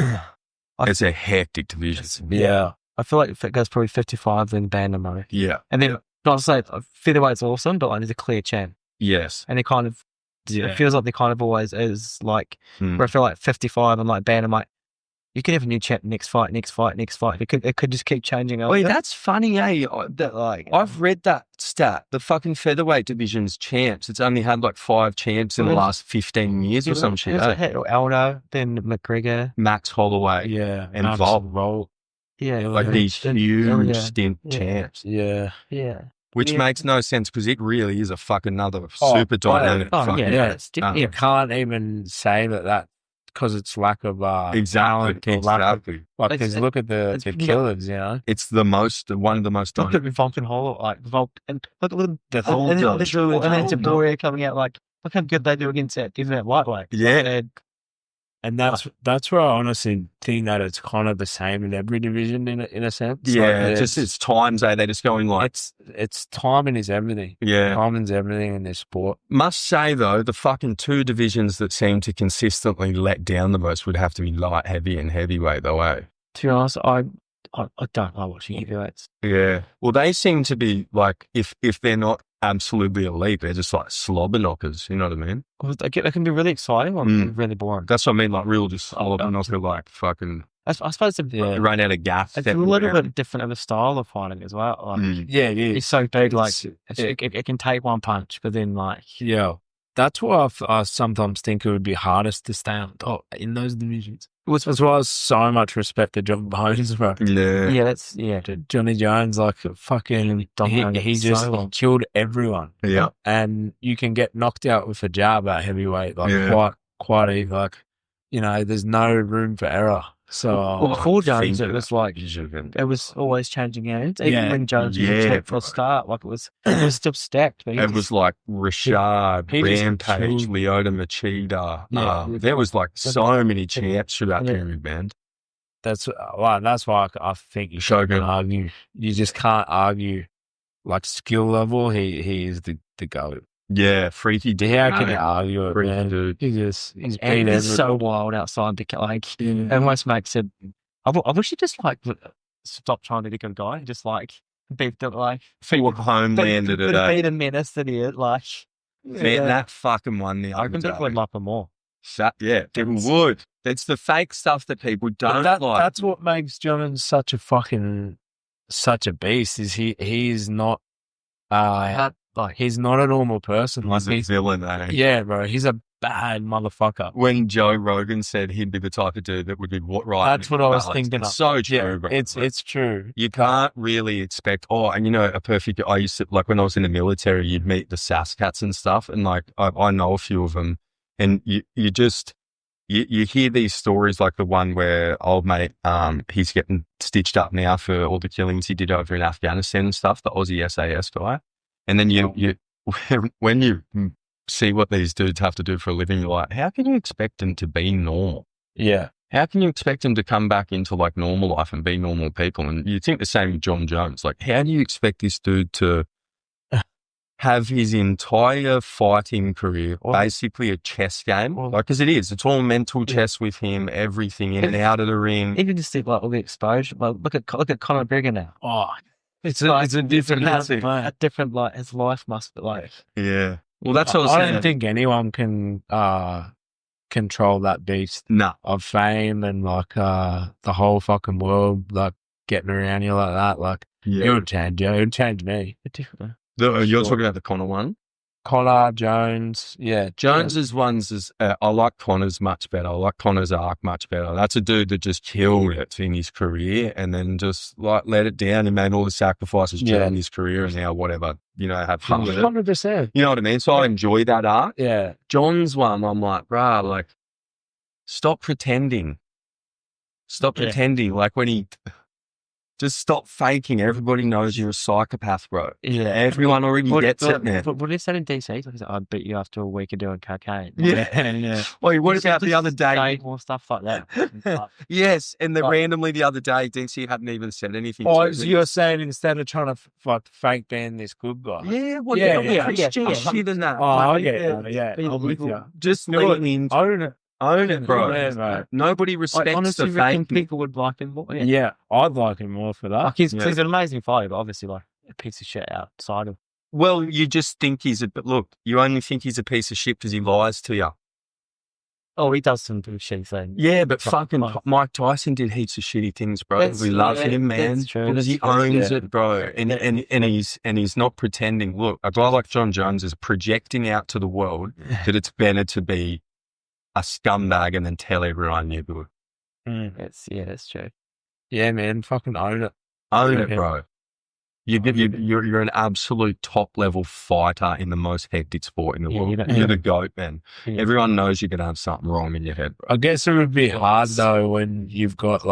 It's a hectic division. Yeah. I feel like if it goes probably 55, then Bantam. Yeah. And then, not to say featherweight's awesome, but like there's a clear champ. Yes. And it kind of, it feels like there kind of always is, like, where I feel like 55 and like Bantam, like, you could have a new champ next fight. It could just keep changing. Wait, that's funny, eh? I've read that stat. The fucking featherweight division's champs. It's only had like 5 champs in the last 15 years or some shit. Aldo, then McGregor, Max Holloway, and Volt. Yeah, like these huge stint champs. Yeah. Which makes no sense because it really is a fucking another super dynamic. You can't even say that. Because it's lack of exactly. Like, because look at the killers, you know. It's one of the most. Look at Volk and Hollow, like Volk, and look at the whole. And then Bedoya coming out, like, look how good they do against that, isn't it? Lightweight, and that's where I honestly think that it's kind of the same in every division in a sense. Yeah, like it's times, they're just going like it's timing is everything. Yeah, timing's everything in this sport. Must say though, the fucking 2 divisions that seem to consistently let down the most would have to be light heavy and heavyweight though, eh? To be honest, I don't like watching heavyweights. Yeah, well, they seem to be like if they're not absolutely elite. They're just like slobber knockers. You know what I mean? Well, it can be really exciting or really boring. That's what I mean. Like real, just slobber knocker, like fucking. I suppose it's Run out of gas. a little bit different of a style of fighting as well. Like, Yeah, it is. it's so big, like it can take one punch, but then like that's why I sometimes think it would be hardest to stay on top in those divisions. That's why I so much respect to John Bones, bro. Johnny Jones, like fucking, he just killed everyone. Yeah, and you can get knocked out with a jab at heavyweight, like quite easy. Like, you know, there's no room for error. So before Jones, it was like it was always changing hands. Even when Jones was a for a start, like it was still stacked. It was like Rashad, Rampage, Leota Machida. There was like so many champs through that period, man. That's why I think you can't argue. You just can't argue like skill level. He is the GOAT. Yeah, freaky. How can you argue it, man? Dude. He's so wild outside. Like, it almost makes it. I wish he just like stopped trying to be a good guy. Just like beat the like homelanded it. Beat a menace that he had. Like, man, that fucking one. I can definitely love him more. People would. It's the fake stuff that people don't like. That's what makes Jones such a beast. Is he's not he's not a normal person. He's a villain, eh? Yeah, bro. He's a bad motherfucker. When Joe Rogan said he'd be the type of dude that would be right. That's what I was thinking. It's so true, bro. It's true. You can't really expect. And you know, I used to, like when I was in the military, you'd meet the SAS cats and stuff, and like I know a few of them, and you hear these stories like the one where old mate, he's getting stitched up now for all the killings he did over in Afghanistan and stuff, the Aussie SAS guy. And then when you see what these dudes have to do for a living, you're like, how can you expect them to be normal? Yeah. How can you expect them to come back into like normal life and be normal people? And you think the same with John Jones. Like, how do you expect this dude to have his entire fighting career basically a chess game? Like, because it is. It's all mental chess with him, everything in and out of the ring. Even just think like all the exposure. Like, look at Conor McGregor now. It's a different like his life must be like. Yeah. Well, that's what I don't think anyone can control that beast of fame and like the whole fucking world like getting around you like that. Like it would change you. It would change me. You're talking about the Conor one? Conor, Jones, Jones's ones is I like Conor's much better. I like Conor's arc much better. That's a dude that just killed it in his career and then just like let it down and made all the sacrifices during his career and now whatever, you know, have fun with it. 100%. You know what I mean? So I enjoy that arc. Yeah. John's one, I'm like, bruh, like stop pretending. Like when he just stop faking. Everybody knows you're a psychopath, bro. Yeah. Everyone already gets it, man. But what did he say in DC? Like, I beat you after a week of doing cocaine. Yeah. Well, what about the other day? More stuff like that. Yes, and then randomly the other day, DC hadn't even said anything. So you're saying instead of trying to fake ban this good guy? Yeah, well, shit in that. I get it. I'm with you. Just lean in. Own it, bro. Yeah, nobody respects honestly, the fake. People would like him more. Yeah, I'd like him more for that. Like he's an amazing fighter, but obviously like a piece of shit outside of. Well, you just think but look, you only think he's a piece of shit because he lies to you. Oh, he does some shitty things. Yeah, but fucking Mike Tyson did heaps of shitty things, bro. We love him, man. That's true. Because he owns it, bro. And he's not pretending. Look, a guy like John Jones is projecting out to the world that it's better to be a scumbag and then tell everyone you're good. That's true. Yeah, man, fucking own it. Own it, bro. You're an absolute top level fighter in the most hectic sport in the world. You're the GOAT, man. Yeah. Everyone knows you're gonna have something wrong in your head, bro. I guess it would be hard though when you've got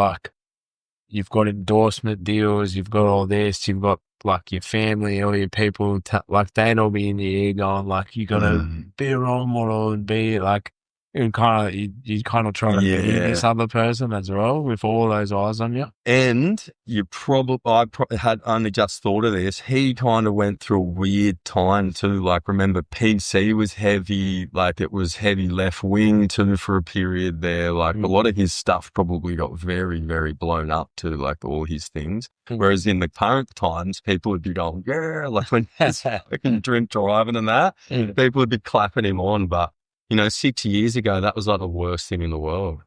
endorsement deals, you've got all this, you've got like your family, all your people, like they'd all be in your ear going like you gotta be a role model and be like. you kind of try to be this other person as well with all those eyes on you. And I had only just thought of this. He kind of went through a weird time too. Like, remember, PC was heavy, like it was heavy left wing too for a period there. Like a lot of his stuff probably got very, very blown up too, like all his things. Whereas in the current times, people would be going, yeah, like when he's fucking drink driving and that, people would be clapping him on. But 6 years ago, that was like the worst thing in the world.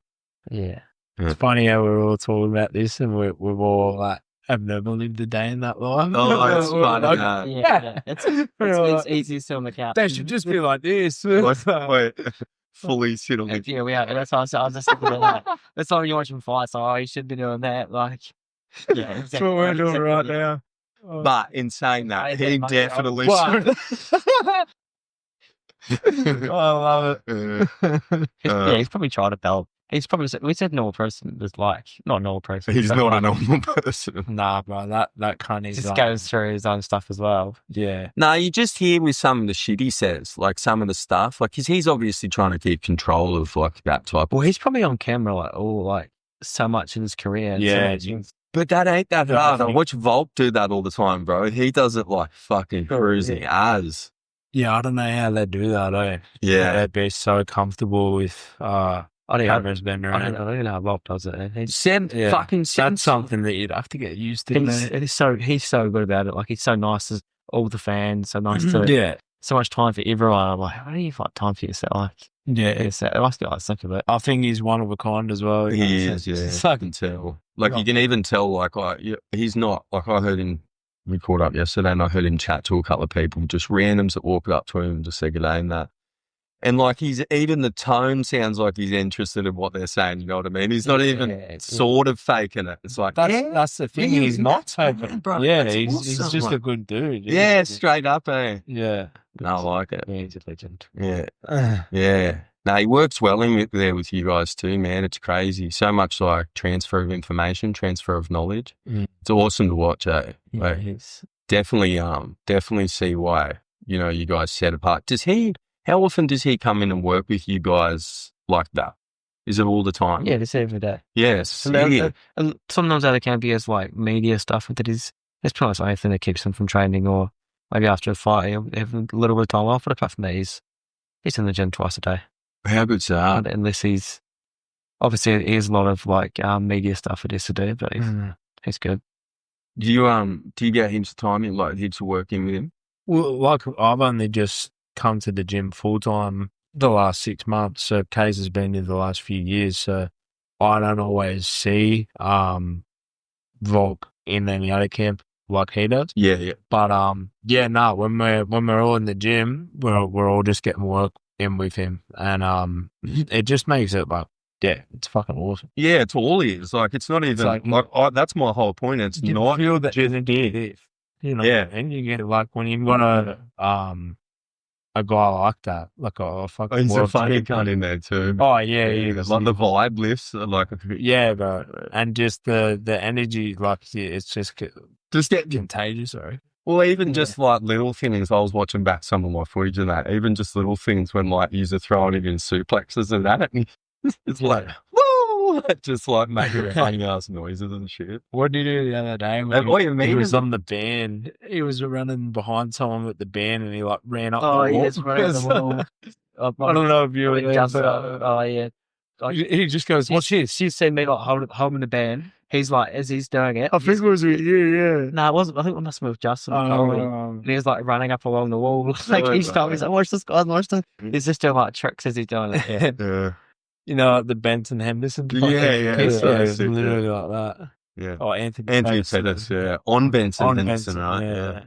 Yeah. It's funny how we're all talking about this and we've all like, I've never lived a day in that life. Oh, it's funny. Yeah. It's easy to sit on the couch. They should just be like this. Wait, fully sit on the Yeah, we are. That's why I was just thinking about that. That's why you're watching fights. Oh, you should be doing that. Like, yeah, exactly. That's what we're doing right now. But in saying that, he definitely I love it. Yeah, he's probably tried to belt. He's probably we said normal person is like not a normal person. He's but not a like, normal person. Nah, bro, that kind of just goes through his own stuff as well. Yeah. No, you just hear with some of the shit he says, like some of the stuff, like he's obviously trying to keep control of like that type. Well, he's probably on camera like so much in his career. Yeah, but that ain't that hard. I watch Volk do that all the time, bro. He does it like fucking cruising as. Yeah, I don't know how they do that, Yeah. They'd be so comfortable with cameras been around. I don't know how Bob does it. That's something that you'd have to get used to. He's so good about it. Like he's so nice to all the fans, so nice to so much time for everyone. I'm like, how do you find time for yourself? Like, it must be like sick of it. I think he's one of a kind as well. He is, yeah. You can tell. Like you can even tell, like he's not like I heard him. We caught up yesterday and I heard him chat to a couple of people, just randoms that walked up to him and just said good day and that. And like even the tone sounds like he's interested in what they're saying, you know what I mean? He's not even sort of faking it. It's like that's the thing, he's not faking it. Bro, yeah, he's just a good dude. Yeah, straight up, eh? Yeah. No, I like it. Yeah, he's a legend. Yeah. Yeah. No, he works well in there with you guys too, man. It's crazy. So much like transfer of information, transfer of knowledge. It's awesome to watch, eh? Yeah, Definitely see why, you guys set apart. How often does he come in and work with you guys like that? Is it all the time? Yeah, it's every day. Yes. And sometimes other camp he has like media stuff that is it's probably the only thing that keeps him from training, or maybe after a fight he'll have a little bit of time off. But apart from that, he's in the gym twice a day. How good's that? Unless he's obviously he has a lot of like media stuff it is to do, but he's good. Do you get heaps of time in, like heaps of work in with him? Well, like I've only just come to the gym full time the last 6 months, so Kay's has been in the last few years, so I don't always see Volk in any other camp like he does. Yeah. But when we're all in the gym, we're all just getting work in with him, and it just makes it like, yeah, it's fucking awesome. Yeah, it's all he is. Like, it's not even that's my whole point. It's you not feel that and you get like when you've got a guy like that, like a fucking. He's a funny cunt in there too. Oh yeah, he is. Like the vibe lifts, like yeah, bro, and just the energy, like it's just get contagious. Sorry. Well, even just like little things. I was watching back some of my footage and that. Even just little things when like you're throwing it in suplexes and that. It's like, woo! Just like making funny ass noises and shit. What did he do the other day? What do you mean? He was on the band. He was running behind someone with the band and he like ran up. Oh, he just ran the wall. I don't know if you were there. Oh, yeah. Like, he just goes, "What's this?" You see me like holding the band. He's like, as he's doing it. I think it was with you, yeah. No, it wasn't. I think it must have been with Justin. And he was like running up along the wall. Like each time he's like, watch this guy, watch this. He's just doing like tricks as he's doing it. Yeah. You know, like the Benson Henderson. Yeah. It's literally like that. Yeah. Oh, Anthony Pettis, yeah. On Benson Henderson, right?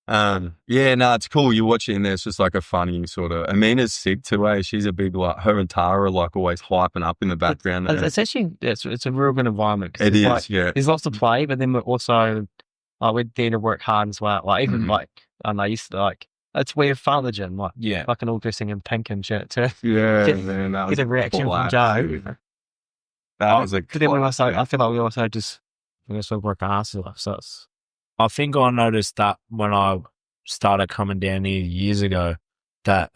Yeah. No, it's cool. You watch it and there's just like a funny sort of. Amina's sick too, eh? She's a big like her and Tara like always hyping up in the background. It's actually it's a real good environment. It is, like, yeah. There's lots to play, but then we're also like we're there to work hard as well. Like even like I used to like it's weird fun at the gym, like fucking all dressing in pink and shit too. Yeah, man, that was get a reaction from Joe. That was a. But then I feel like we also work our asses off. So I think I noticed that when I started coming down here years ago, that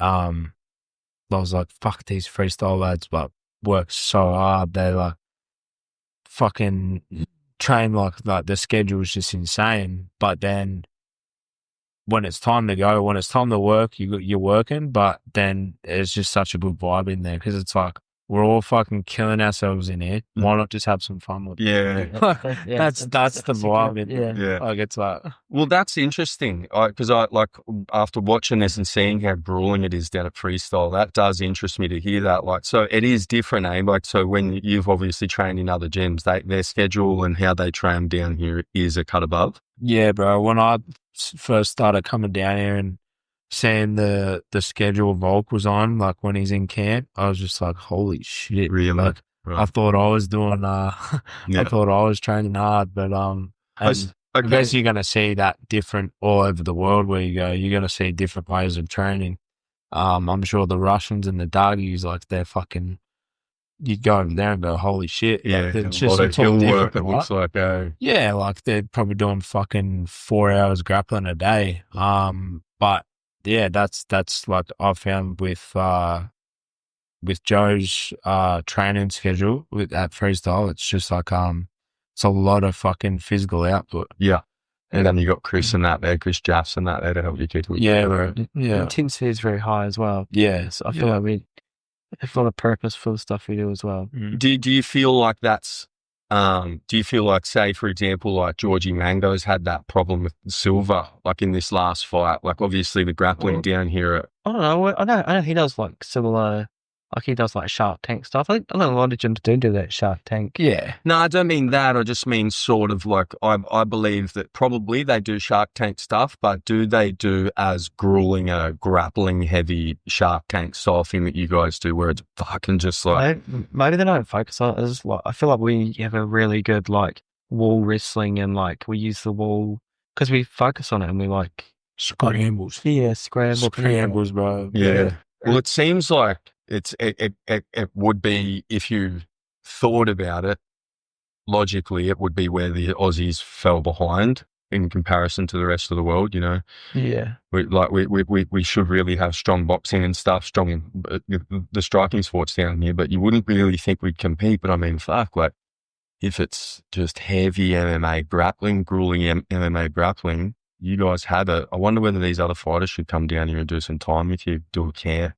I was like, fuck, these freestyle lads, like, work so hard. They like fucking train like the schedule is just insane. But then when it's time to go, when it's time to work, you're working. But then it's just such a good vibe in there because it's like we're all fucking killing ourselves in here. Why not just have some fun with it? Yeah. That's the vibe in there. Yeah. Like it's like, Well, that's interesting because I like after watching this and seeing how grueling it is down at freestyle, that does interest me to hear that. Like, so it is different, eh? Like, so when you've obviously trained in other gyms, their schedule and how they train down here is a cut above. yeah, bro. When I first started coming down here and seeing the schedule Volk was on, like when he's in camp, I was just like, holy shit. Really? Like, Right. I thought I was doing, I thought I was training hard, but, I guess you're going to see that different all over the world where you go. You're going to see different ways of training. I'm sure the Russians and the Dargies, like they're fucking, you go over there and go, holy shit. Yeah. Like, it's A lot of it's all hill different, work, it looks right? like. Yeah, like they're probably doing fucking 4 hours grappling a day. But yeah, that's like I've found with Joe's training schedule at freestyle, it's just like it's a lot of fucking physical output. Yeah. And then you got Chris and that there, Chris Jaffs and that there to help you keep it. Yeah, bro. The Yeah. intensity is very high as well. Yeah. So I feel like we have a lot of purpose for the stuff we do as well. Do you feel like that's do you feel like, say, for example, like Georgie Mango's had that problem with Silva, like in this last fight? Like obviously the grappling down here. I don't know. I know he does like similar, like he does like Shark Tank stuff. I know a lot of gyms do that Shark Tank. Yeah. No, I don't mean that. I just mean sort of like I believe that probably they do Shark Tank stuff, but do they do as grueling a grappling heavy Shark Tank style thing that you guys do, where it's fucking just like Maybe they don't focus on it. It's just like, I feel like we have a really good like wall wrestling and like we use the wall because we focus on it and we like Scrambles. scrambles, bro. yeah. Well, it seems like it would be, if you thought about it logically, it would be where the Aussies fell behind in comparison to the rest of the world. You know, Yeah. we should really have strong boxing and stuff, strong the striking sports down here, but you wouldn't really think we'd compete. But I mean, fuck, like if it's just heavy MMA grappling, grueling MMA grappling, you guys have it. I wonder whether these other fighters should come down here and do some time with you, do a camp.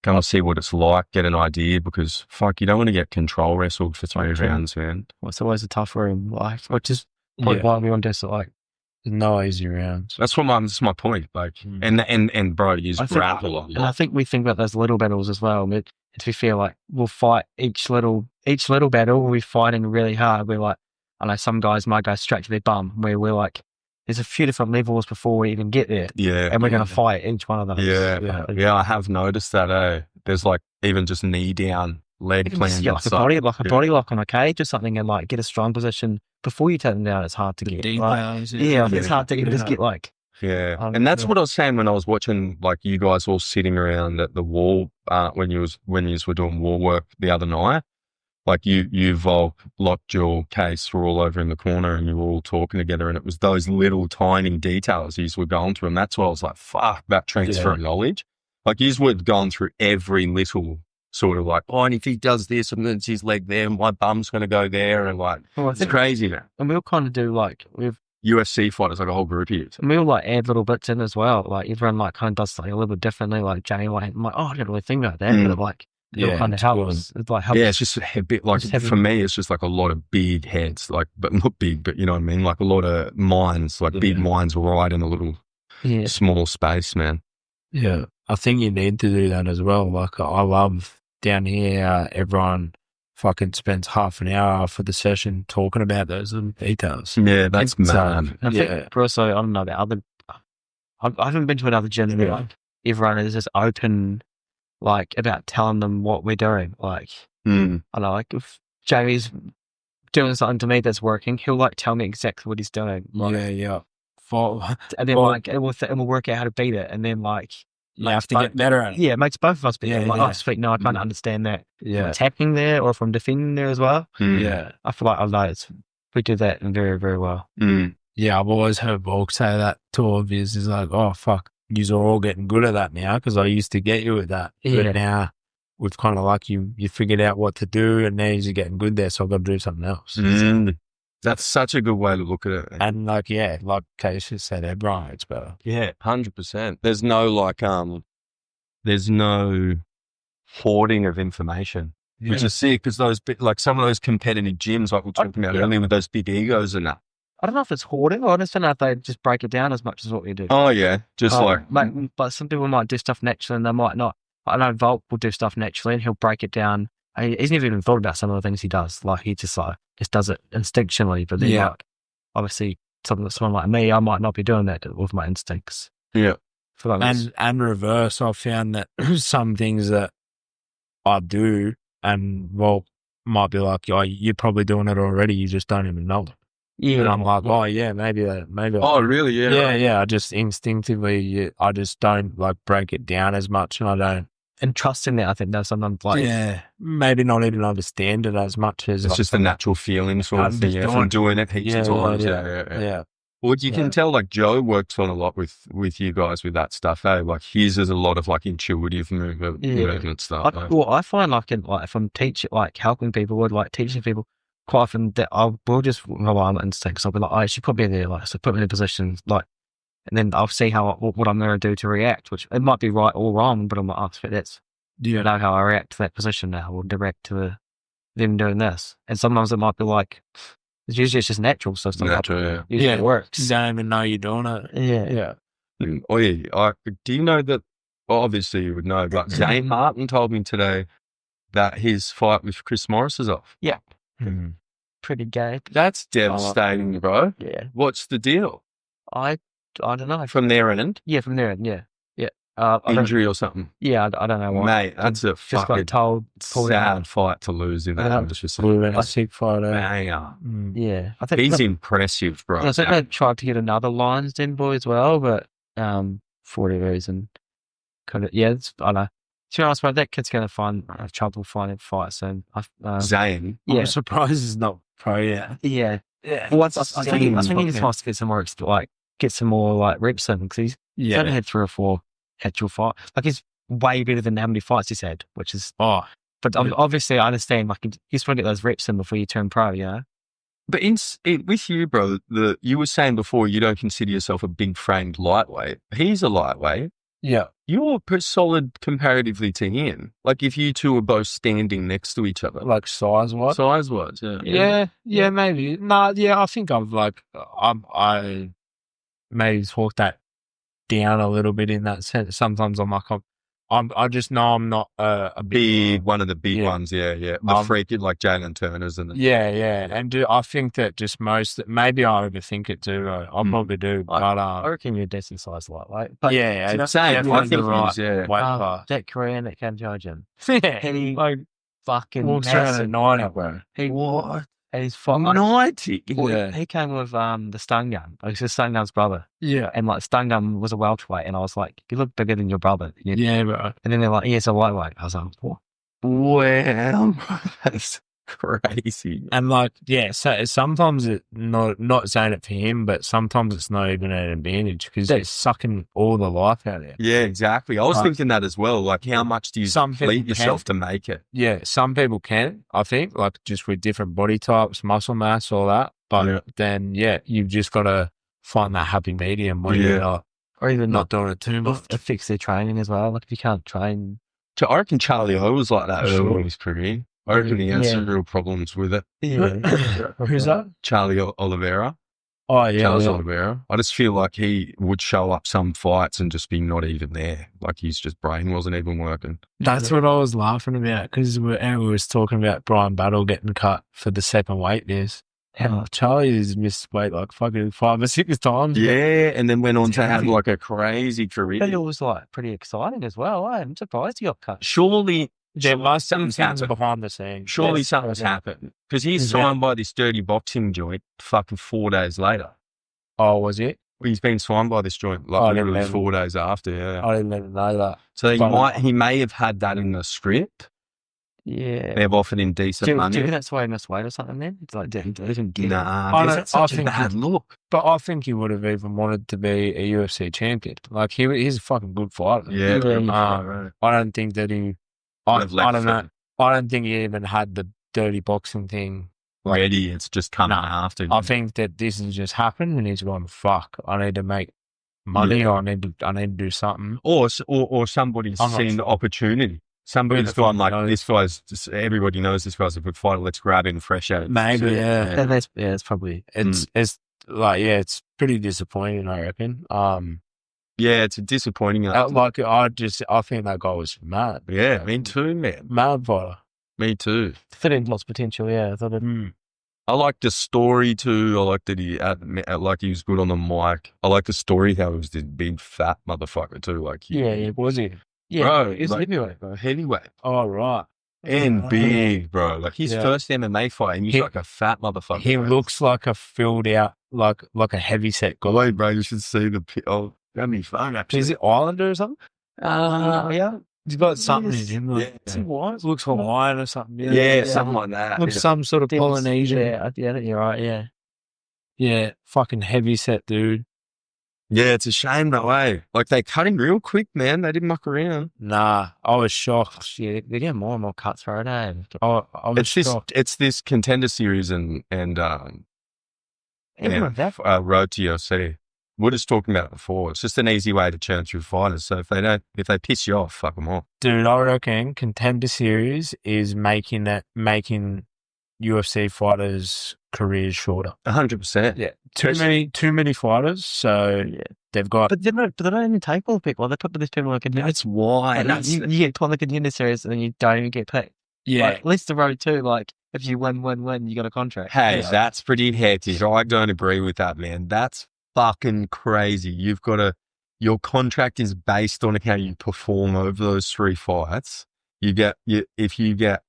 Come and see what it's like, get an idea, because fuck, you don't want to get control wrestled for 3 rounds, man. Well, it's always a tough room, like, which is probably why we want to do it, like, There's no easy rounds. That's my point. Like, and bro, you grapple a lot. and I think we think about those little battles as well. But to be fair, like we'll fight each little battle. We're fighting really hard. We're like, I know some guys might go straight to their bum. Where we're like, there's a few different levels before we even get there. Yeah, and we're going to fight each one of those. Yeah. I have noticed that. There's like even just knee down, leg Even plan. just get like a body lock on a cage or something, and like get a strong position before you take them down. It's hard to get. It's hard to get. Just get like. Yeah, and that's what I was saying when I was watching like you guys all sitting around at the wall when you were doing wall work the other night. Like you Volk locked your case, were all over in the corner, and you were all talking together, and it was those little tiny details you were going through, and that's why I was like, "Fuck, that transfer of knowledge." Like you were going through every little sort of like, "Oh, and if he does this, and then it's his leg there, my bum's going to go there," and like, it's crazy, man. And we'll kind of do like we've UFC fighters, like a whole group here. And we'll like add little bits in as well. Like everyone like kind of does something a little bit differently. Like Jamie, like, I'm like, oh, I didn't really think about that, but like. It kind of helps. It's like helps. Yeah, it's just a bit like for me, it's just like a lot of big heads, like but not big, but you know what I mean, like a lot of minds, like big minds right in a little small space, man. Yeah, I think you need to do that as well. Like I love down here, everyone fucking spends half an hour for the session talking about those little details. Yeah, that's mad. I think also, I don't know about other. I haven't been to another gym where like everyone is just open. Like about telling them what we're doing. Like I don't know, like if Jamie's doing something to me that's working, he'll like tell me exactly what he's doing. Like, and then like and we'll work out how to beat it, and then like you have to get better at it. Yeah, it makes both of us better. Oh sweet, no, I can't understand that. Yeah, attacking there or if I'm defending there as well. Yeah, I feel like I know we do that very very well. Yeah, I've always heard Volk say that to all of his is like, oh fuck. you're all getting good at that now, because I used to get you with that. Yeah. But now we've kind of like you figured out what to do, and now you're getting good there, so I've got to do something else. That's such a good way to look at it. And like, yeah, like Casey said, everyone it's better. Yeah, 100%. There's no like, there's no hoarding of information, which is sick, because those like some of those competitive gyms, like we were talking about earlier, with those big egos and that. I don't know if it's hoarding, or I just don't know if they just break it down as much as what we do. Oh yeah, just But some people might do stuff naturally and they might not. I know Volk will do stuff naturally and he'll break it down. He's never even thought about some of the things he does. Like he just does it instinctually. But then like, obviously someone like me, I might not be doing that with my instincts. Yeah. And reverse, I've found that some things that I do and might be like, oh, you're probably doing it already, you just don't even know it. Yeah. And I'm like, oh yeah, maybe. Oh really? Yeah. Yeah. I just instinctively, I just don't like break it down as much, and I don't. And trust in that, I think that's sometimes like, maybe not even understand it as much as it's just a natural feeling sort of thing. From doing it heaps of times. Yeah. Well, you can tell like Joe works on a lot with you guys with that stuff. Like his is a lot of like intuitive movement stuff. I find like if I'm teaching, like helping people or like teaching people, quite often that I will just rely on my instincts. I'll be like, oh, she put me there, like, so put me in a position, like, and then I'll see what I'm going to do to react, which it might be right or wrong, but I'm like, oh, that's, I know how I react to that position now, or direct to them doing this. And sometimes it might be like, it's just natural. So it's natural, it works. You don't even know you're doing it. Yeah. Oh yeah. Do you know that? Well, obviously you would know, but Zane Martin told me today that his fight with Chris Morris is off. Yeah. Pretty gay. That's devastating, bro. Yeah. What's the deal? I don't know. From their end? Yeah, from their end. Yeah. Injury or something? Yeah, I don't know why. Mate, that's a fucking sad fight to lose in that. It's just a sick fighter. Yeah. I think he's impressive, bro. I think they tried to get another Lions Den boy as well, but for whatever reason, I don't know. To be honest, bro, that kid's going to have trouble finding fights soon. Zane? Yeah. I'm surprised he's not pro yet. Yeah. Well, I think he just wants to get some more, reps in, because he's only had 3 or 4 actual fights. Like, he's way better than how many fights he's had, which is... But obviously, I understand, like, you just want to get those reps in before you turn pro, you know? But with you, bro, you were saying before you don't consider yourself a big-framed lightweight. He's a lightweight. Yeah. You're solid comparatively to him. Like, if you two are both standing next to each other. Like size-wise? Size-wise, Yeah, maybe. No, yeah, I think I've I maybe talked that down a little bit in that sense. Sometimes I'm like, I just know I'm not a big one of the big ones. Yeah. The freak, like Jalen Turner's and yeah. And I think that just maybe I overthink it too. I probably do. But I reckon you're a decent size lightweight. But yeah, same. I think that Korean that can judge him. He like fucking walks around at 90, bro. What? And he's fucking 90. Yeah. He came with the Stun Gun. Like, it's Stun Gun's brother. Yeah. And like Stun Gun was a welterweight, and I was like, you look bigger than your brother. Yeah, bro. And then they're like, it's a lightweight. I was like, what? Wow. That's crazy. And like, yeah, so sometimes it not saying it for him, but sometimes it's not even an advantage, because they're sucking all the life out of it. Yeah, exactly. I was thinking that as well. Like, how much do you deplete yourself to make it? Yeah, some people can, I think, like just with different body types, muscle mass, all that. But then, you've just got to find that happy medium where you're not, or even not doing it too much. It fix their training as well. Like, if you can't train. I reckon Charlie O was like that early in his career. I reckon he had some real problems with it. Yeah. Who's that? Charlie Oliveira. Oh, yeah. Charles Oliveira. I just feel like he would show up some fights and just be not even there. Like, his just brain wasn't even working. That's what I was laughing about, because we was talking about Brian Battle getting cut for the 2nd weight years. Charlie's missed weight like fucking 5 or 6 times. Yeah, and then went on to have like a crazy career. But it was like pretty exciting as well. I'm surprised he got cut. Surely there must be something behind the scenes. Surely something's happened, because he's signed by this dirty boxing joint fucking 4 days later. Oh, was it? He's been signed by this joint like literally 4 days after. Yeah, I didn't even know that. So he may have had that in the script. Yeah. They've offered him decent Do you money. think that's why he missed weight or something then? It's like, doesn't get Nah, I that's don't- I such a think bad look. But I think he would have even wanted to be a UFC champion. Like he's a fucking good fighter. Yeah, I don't think that he. I Would have don't left know. I don't think he even had the dirty boxing thing ready. It's just coming Nah, after. I think that this has just happened, and he's gone. Fuck! I need to make money. Yeah. Or I need to do something. Or somebody's I'm not seen the sure. opportunity. Somebody's Who the gone fuck like, knows? this guy's. Just, everybody knows this guy's a good fighter. Let's grab him fresh out. Maybe, yeah. it's probably. It's like it's pretty disappointing. I reckon. Yeah, it's a disappointing. I think that guy was mad. Yeah, me too, man. Mad fighter. Me too. I think lots of potential, yeah. I thought it, I like the story too. I like that he was good on the mic. I like the story how he was this big fat motherfucker too. Like Was he? yeah, bro, it's like- heavyweight, bro. heavyweight Oh right. and big, bro. Like his Yeah. first MMA fight, and he's He- like a fat motherfucker. He bro. looks like a filled out, like a heavy set guy. Wait, bro, you should see the. Oh, that'd be fun. Actually, Is it Islander or something? Yeah. He's got something in Yes. him. Like, Is he white? looks Hawaiian or something. Yeah, something like that. Looks Yeah. some sort of Polynesian. Yeah, you're right, yeah. Yeah, fucking heavy set dude. Yeah, it's a shame that way. Like they cut him real quick, man. They didn't muck around. Nah, I was shocked. Yeah, they're getting more and more cutthroat, eh? I was shocked. It's this contender series and Even yeah, with that, Road to UFC. We're just talking about it before. It's just an easy way to churn through fighters. So if they piss you off, fuck them off. Dude, I reckon Contender Series is making UFC fighters' careers shorter. 100%. Yeah, too many fighters. So Yeah. they've got. but they don't even take all the people. They put these people like That's why. like, you get put on the contender series and then you don't even get picked. Yeah, Like, at least the road too. Like if you win, you got a contract. Hey, Yeah. that's pretty hectic. I don't agree with that, man. That's fucking crazy. Your contract is based on how you perform over those 3 fights. If you get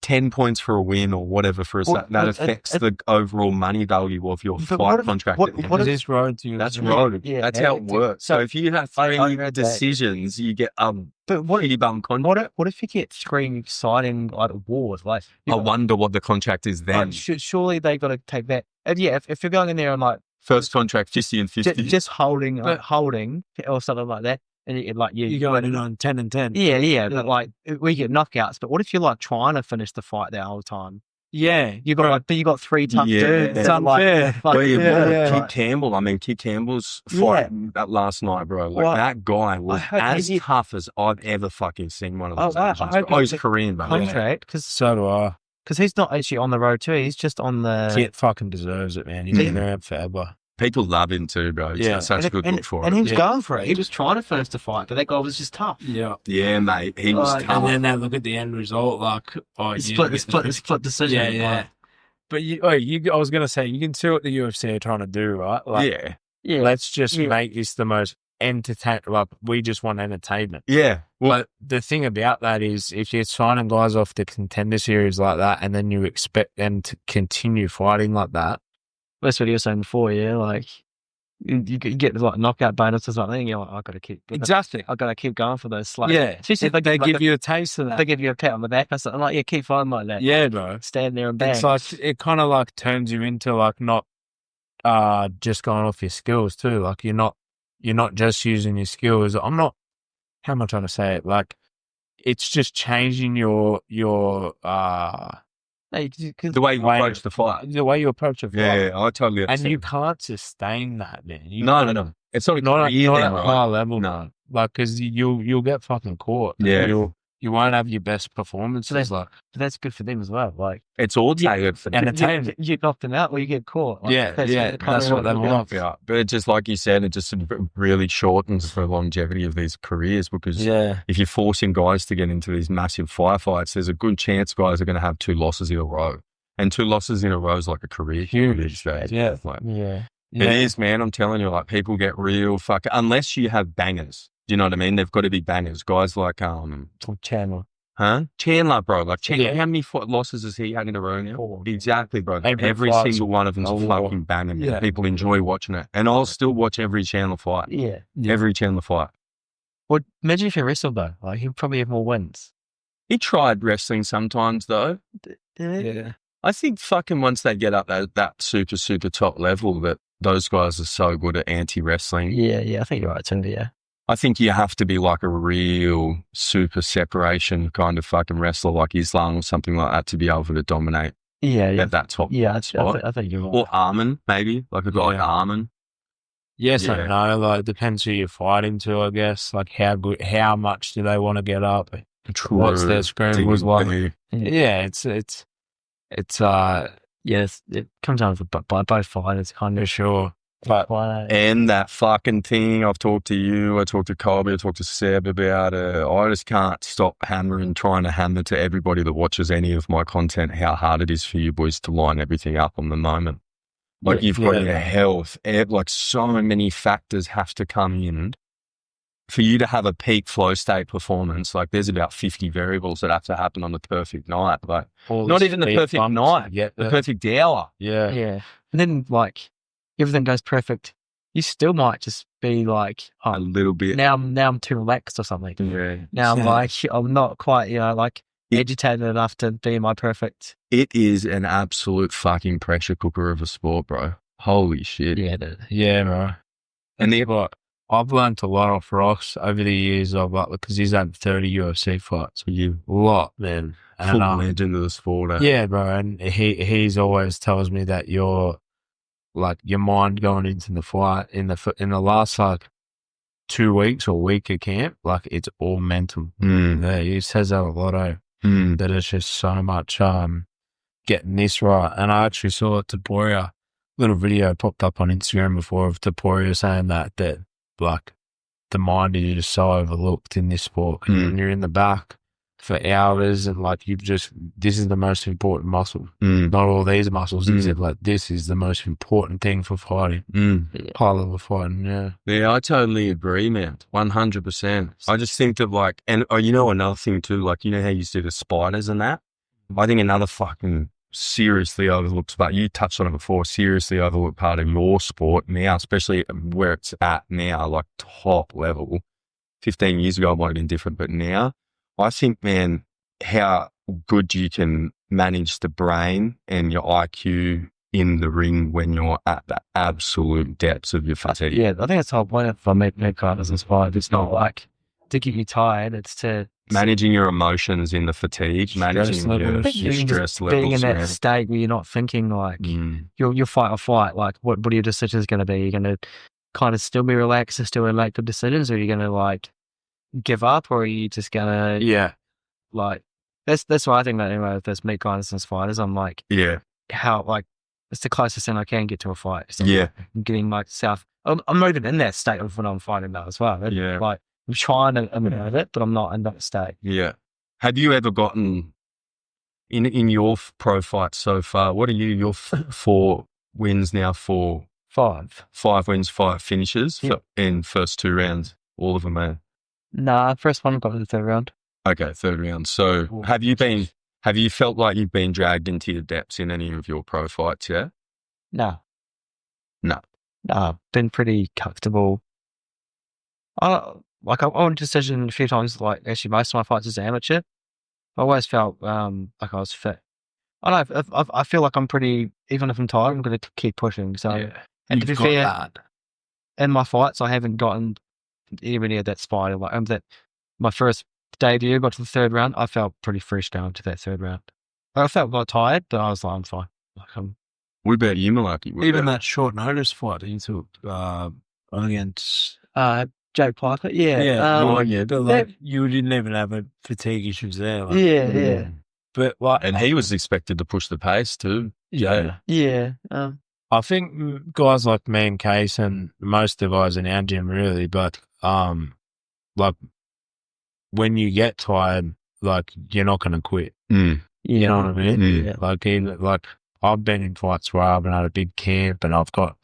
10 points for a win or whatever that affects the overall money value of your But fight contract. what what is this road to? That's UFC? road. Yeah, That's how it hectic. works. So if you have I 3 heard that. decisions, you get But what pretty bum contract. what if you get 3 exciting like awards? Like I wonder what the contract is then. surely they got to take that. And yeah, if you're going in there and like First contract 50 and 50. just holding But- holding or something like that, and You going in on 10 and 10. yeah, but like we get knockouts. But what if you're like trying to finish the fight the whole time? Yeah, You got but you got 3 tough Yeah. dudes. It's that, like, unfair. fuck- Well, yeah. Kid Campbell. I mean, Kid Campbell's Yeah. fight that last night, bro. Like Well, that guy was heard as he- tough as I've ever fucking seen one of those. I legends. hope He's it's a Korean, but contract because So do I. he's not actually on the road too. He's just on the. Kid fucking deserves it, man. He's been around forever. people love him too, bro. It's Yeah. such a good look for and him. he was going for it. He was trying to finish the fight, but that guy was just tough. Yeah. Yeah, mate. He was Like, tough. And then they look at the end result, like, oh, It's you split, get it's the split, pick. it's split decision. Yeah, yeah. But I was gonna say, you can see what the UFC are trying to do, right? Like, Yeah. Yeah. let's just Yeah. make this the most entertainment. Like, we just want entertainment. Yeah. Well, But the thing about that is, if you're signing guys off the contender series like that, and then you expect them to continue fighting like that, That's what you were saying before, yeah. Like you get like knockout bonus or something. You're like, I got to keep. exactly. I got to keep going for those. Like, Yeah, especially if they they like, give you a taste of they that. give you a pat on the back or something. Like, yeah, keep fighting like that. Yeah, bro. Stand there and bang. It's like it kind of like turns you into like not just going off your skills too. Like you're not just using your skills. How am I trying to say it? Like it's just changing your Hey, 'cause- the way you Wayne- approach the fight. the way you approach a fight. Yeah, I totally And understand. you can't sustain that, man. You No. It's not not at career then, a right? high level, No. like because you'll get fucking caught. Yeah. You won't have your best performances. Like but that's good for them as well. Like, It's all tailored for And them. it's- you get knocked them out or you get caught. Like, Yeah, yeah, kind that's of what they want. Yeah, but it just like you said, it just really shortens the longevity of these careers because yeah, if you're forcing guys to get into these massive firefights, there's a good chance guys are going to have 2 losses in a row. And 2 losses in a row is like a career Huge. these days. Yeah. Like, Yeah. it is, man. I'm telling you, like people get real unless you have bangers. Do you know what I mean? They've got to be bangers. Guys like Channel. Chandler, bro. Like Chandler, Yeah. how many losses has he had in a row now? 4. Exactly, bro. Every Every fight's single one of them's a a war. fucking banger. Man. Yeah. People enjoy watching it, and I'll still watch every Chandler fight. Yeah. Yeah. Every Chandler fight. Well, imagine if he wrestled though. Like, he'd probably have more wins. He tried wrestling sometimes though. Yeah. I think fucking once they get up that super, super top level, that those guys are so good at anti-wrestling. Yeah, I think you're right too, yeah. I think you have to be like a real super separation kind of fucking wrestler like Islam or something like that to be able to dominate Yeah. at that top spot. I think you're right. Or Armin, maybe. Like a guy like Armin. Yes Yeah. and no. Like, depends who you're fighting to, I guess. Like, how much do they want to get up? What's their screen was like? Yeah, Yes, it comes down to by both fighters, kind for of. sure. But And that fucking thing, I've talked to you, I talked to Colby, I talked to Seb about it. I just can't stop trying to hammer to everybody that watches any of my content how hard it is for you boys to line everything up on the moment. Like, you've got your health, like so many factors have to come in for you to have a peak flow state performance. Like, there's about 50 variables that have to happen on the perfect night. Like, not even the perfect night, the perfect hour. Yeah. Yeah. And then, like, everything goes perfect. You still might just be like, A little bit. now I'm too relaxed or something. Yeah. Now I'm like, I'm not quite, like, agitated enough to be my perfect. It is an absolute fucking pressure cooker of a sport, bro. Holy shit. Yeah, bro. And I've learned a lot off Ross over the years of, like, because he's had 30 UFC fights. A lot, man. Full legend of the sport. Yeah, bro. And he's always tells me that your mind going into the fight in the last like 2 weeks or week of camp, like, it's all mental. Yeah, he says that a lot. That it's just so much getting this right. And I actually saw Taporia, little video popped up on Instagram before of Taporia saying that like the mind is just so overlooked in this sport. When you're in the back for hours and like this is the most important muscle. Not all these muscles. He said, like, this is the most important thing for fighting. High level fighting, yeah. Yeah, I totally agree, man. 100%. I just think that, like, and another thing too, like, how you see the spiders and that? I think another fucking seriously overlooked sport, you touched on it before, seriously overlooked part of your sport now, especially where it's at now, like top level. 15 years ago, it might have been different, but now, I think, man, how good you can manage the brain and your IQ in the ring when you're at the absolute depths of your fatigue. Yeah, I think that's the whole point of mid-carders and sport. It's not like to get you tired, it's to managing your emotions in the fatigue, managing your stress levels. Being in that state where you're not thinking like you're fight or flight. Like, what are your decisions going to be? You're going to kind of still be relaxed and still make good decisions, or are you going to like give up, or are you just going to like that's why I think that anyway with those meat grinders and fighters, I'm like, how, like, it's the closest thing I can get to a fight. So I'm getting myself. I'm not even in that state of when I'm fighting now as well. Like, I'm trying to eliminate it, but I'm not in that state. Yeah. Have you ever gotten in your pro fights so far? What are your 4 wins now? 5 wins, 5 finishes in first 2 rounds. All of them, man. Nah, first one got to the 3rd round. Okay, 3rd round. So have you felt like you've been dragged into your depths in any of your pro fights? Yeah. No. No. Been pretty comfortable. Like, I won decision a few times. Like, actually, most of my fights as an amateur, I always felt like I was fit. I don't know. I feel like I'm pretty. Even if I'm tired, I'm going to keep pushing. So, and to be fair, in my fights, I haven't gotten anywhere near that spider. Like, that my first debut got to the 3rd round. I felt pretty fresh going to that 3rd round. I felt quite tired, but I was like, I'm fine. Like, what about you, Mullarkey? Even that short notice fight you took against Jake Parker, but like, you didn't even have a fatigue issues there. Like, but like, and he was expected to push the pace too. I think guys like me and Case and most of the guys in our gym really, but like, when you get tired, like, you're not going to quit. You know what I mean? Like I've been in fights where I haven't had a big camp and I've got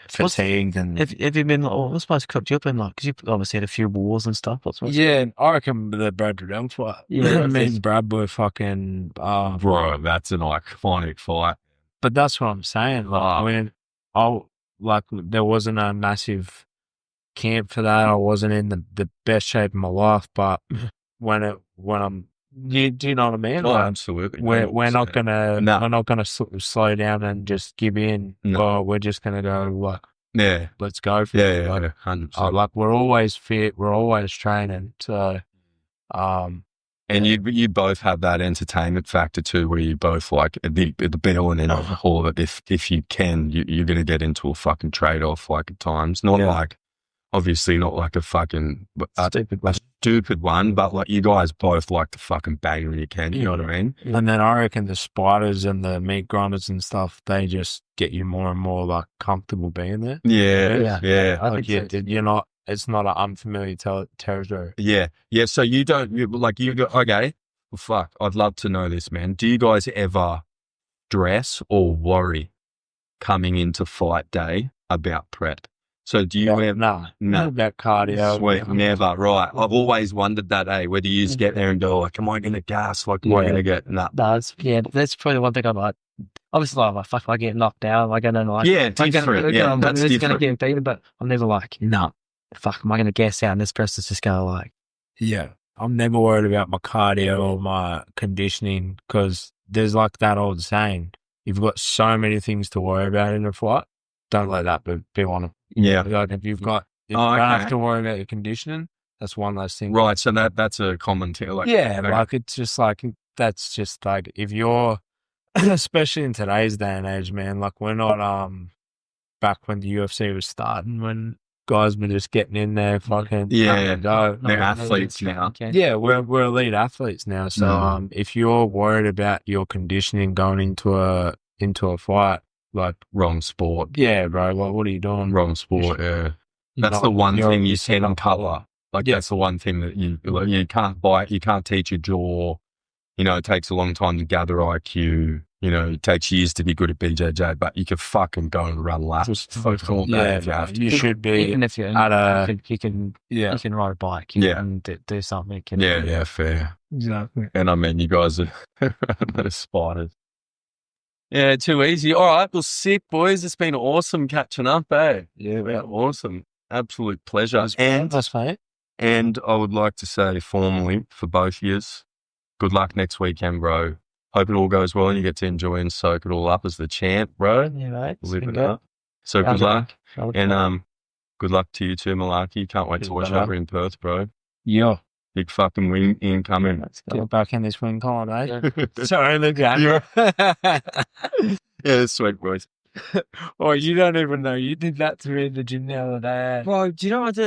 fatigued. And have you been, what's supposed to cook you up in, like, because you've obviously had a few wars and stuff. And I reckon the Brad Riddell fight. Me and Brad were fucking bro, that's an iconic fight. But that's what I'm saying. Like, I mean, there wasn't a massive camp for that. I wasn't in the best shape of my life, but when I'm Do you know what I mean? Oh, Like, absolutely. we're not 100%. gonna No. we're not gonna slow down and just give in. No. Or we're just gonna go like, Yeah. let's go for it. Yeah, Like, yeah, 100%. like we're always fit, we're always training. So, And you both have that entertainment factor too, where you both like the bill and end of all of it. If you can, you're going to get into a fucking trade off like at times. Not like, obviously not like a fucking stupid one, but like you guys both like to fucking bang when you can. You know what I mean? and then I reckon the spiders and the meat grinders and stuff, they just get you more and more like comfortable being there. Yeah. I Like think so. you're not. It's not an unfamiliar territory. Yeah. So you don't, okay, well, fuck, I'd love to know this, man. Do you guys ever stress or worry coming into fight day about prep? So do you ever? No, not about cardio. Sweet, never. Right. I've always wondered that, whether you just get there and go like, am I going to gas? Like, am I going to get, nah. That's probably one thing I'm like. Obviously, like, fuck, if I get knocked down, am I going to like? Yeah, different. Yeah, that's going to different. get beaten, but I'm never like, no, fuck, am I going to gas out? And this person's just going to like, Yeah, I'm never worried about my cardio or my conditioning because there's like that old saying: you've got so many things to worry about in a fight. Don't let that be one of. Yeah. Like if you don't have to worry about your conditioning, that's one less thing. Right. So that's a common thing. Like, like it's just like that's just like if you're, especially in today's day and age, man. Like we're not back when the UFC was starting when guys were just getting in there, fucking go. They're athletes now. Yeah, we're elite athletes now. So if you're worried about your conditioning going into a fight, like Wrong sport. yeah, bro, like what are you doing? Wrong sport. Yeah. That's the one thing you can uncover. Like that's the one thing that you can't bite, you can't teach your jaw. You know, it takes a long time to gather IQ. You know, it takes years to be good at BJJ, but you can fucking go and run laps. You should be even if you're at a you can ride a bike, you can do something. Yeah, fair. exactly. And I mean, you guys are those spiders. Yeah, too easy. All right, well, sick, boys. It's been awesome catching up, Yeah, awesome. Absolute pleasure. That's mate. And I would like to say formally for both of yous, good luck next weekend, bro. Hope it all goes well and you get to enjoy and soak it all up as the champ, bro. Yeah, mate. Live it up. So good luck. And good luck to you too, Mullarkey. Can't wait to watch over in Perth, bro. Yeah. Big fucking win incoming. Let's get back in this win column, Sorry, look at Yeah, sweet, boys. Oh, you don't even know. You did that to me in the gym the other day. Bro, do you know what I did?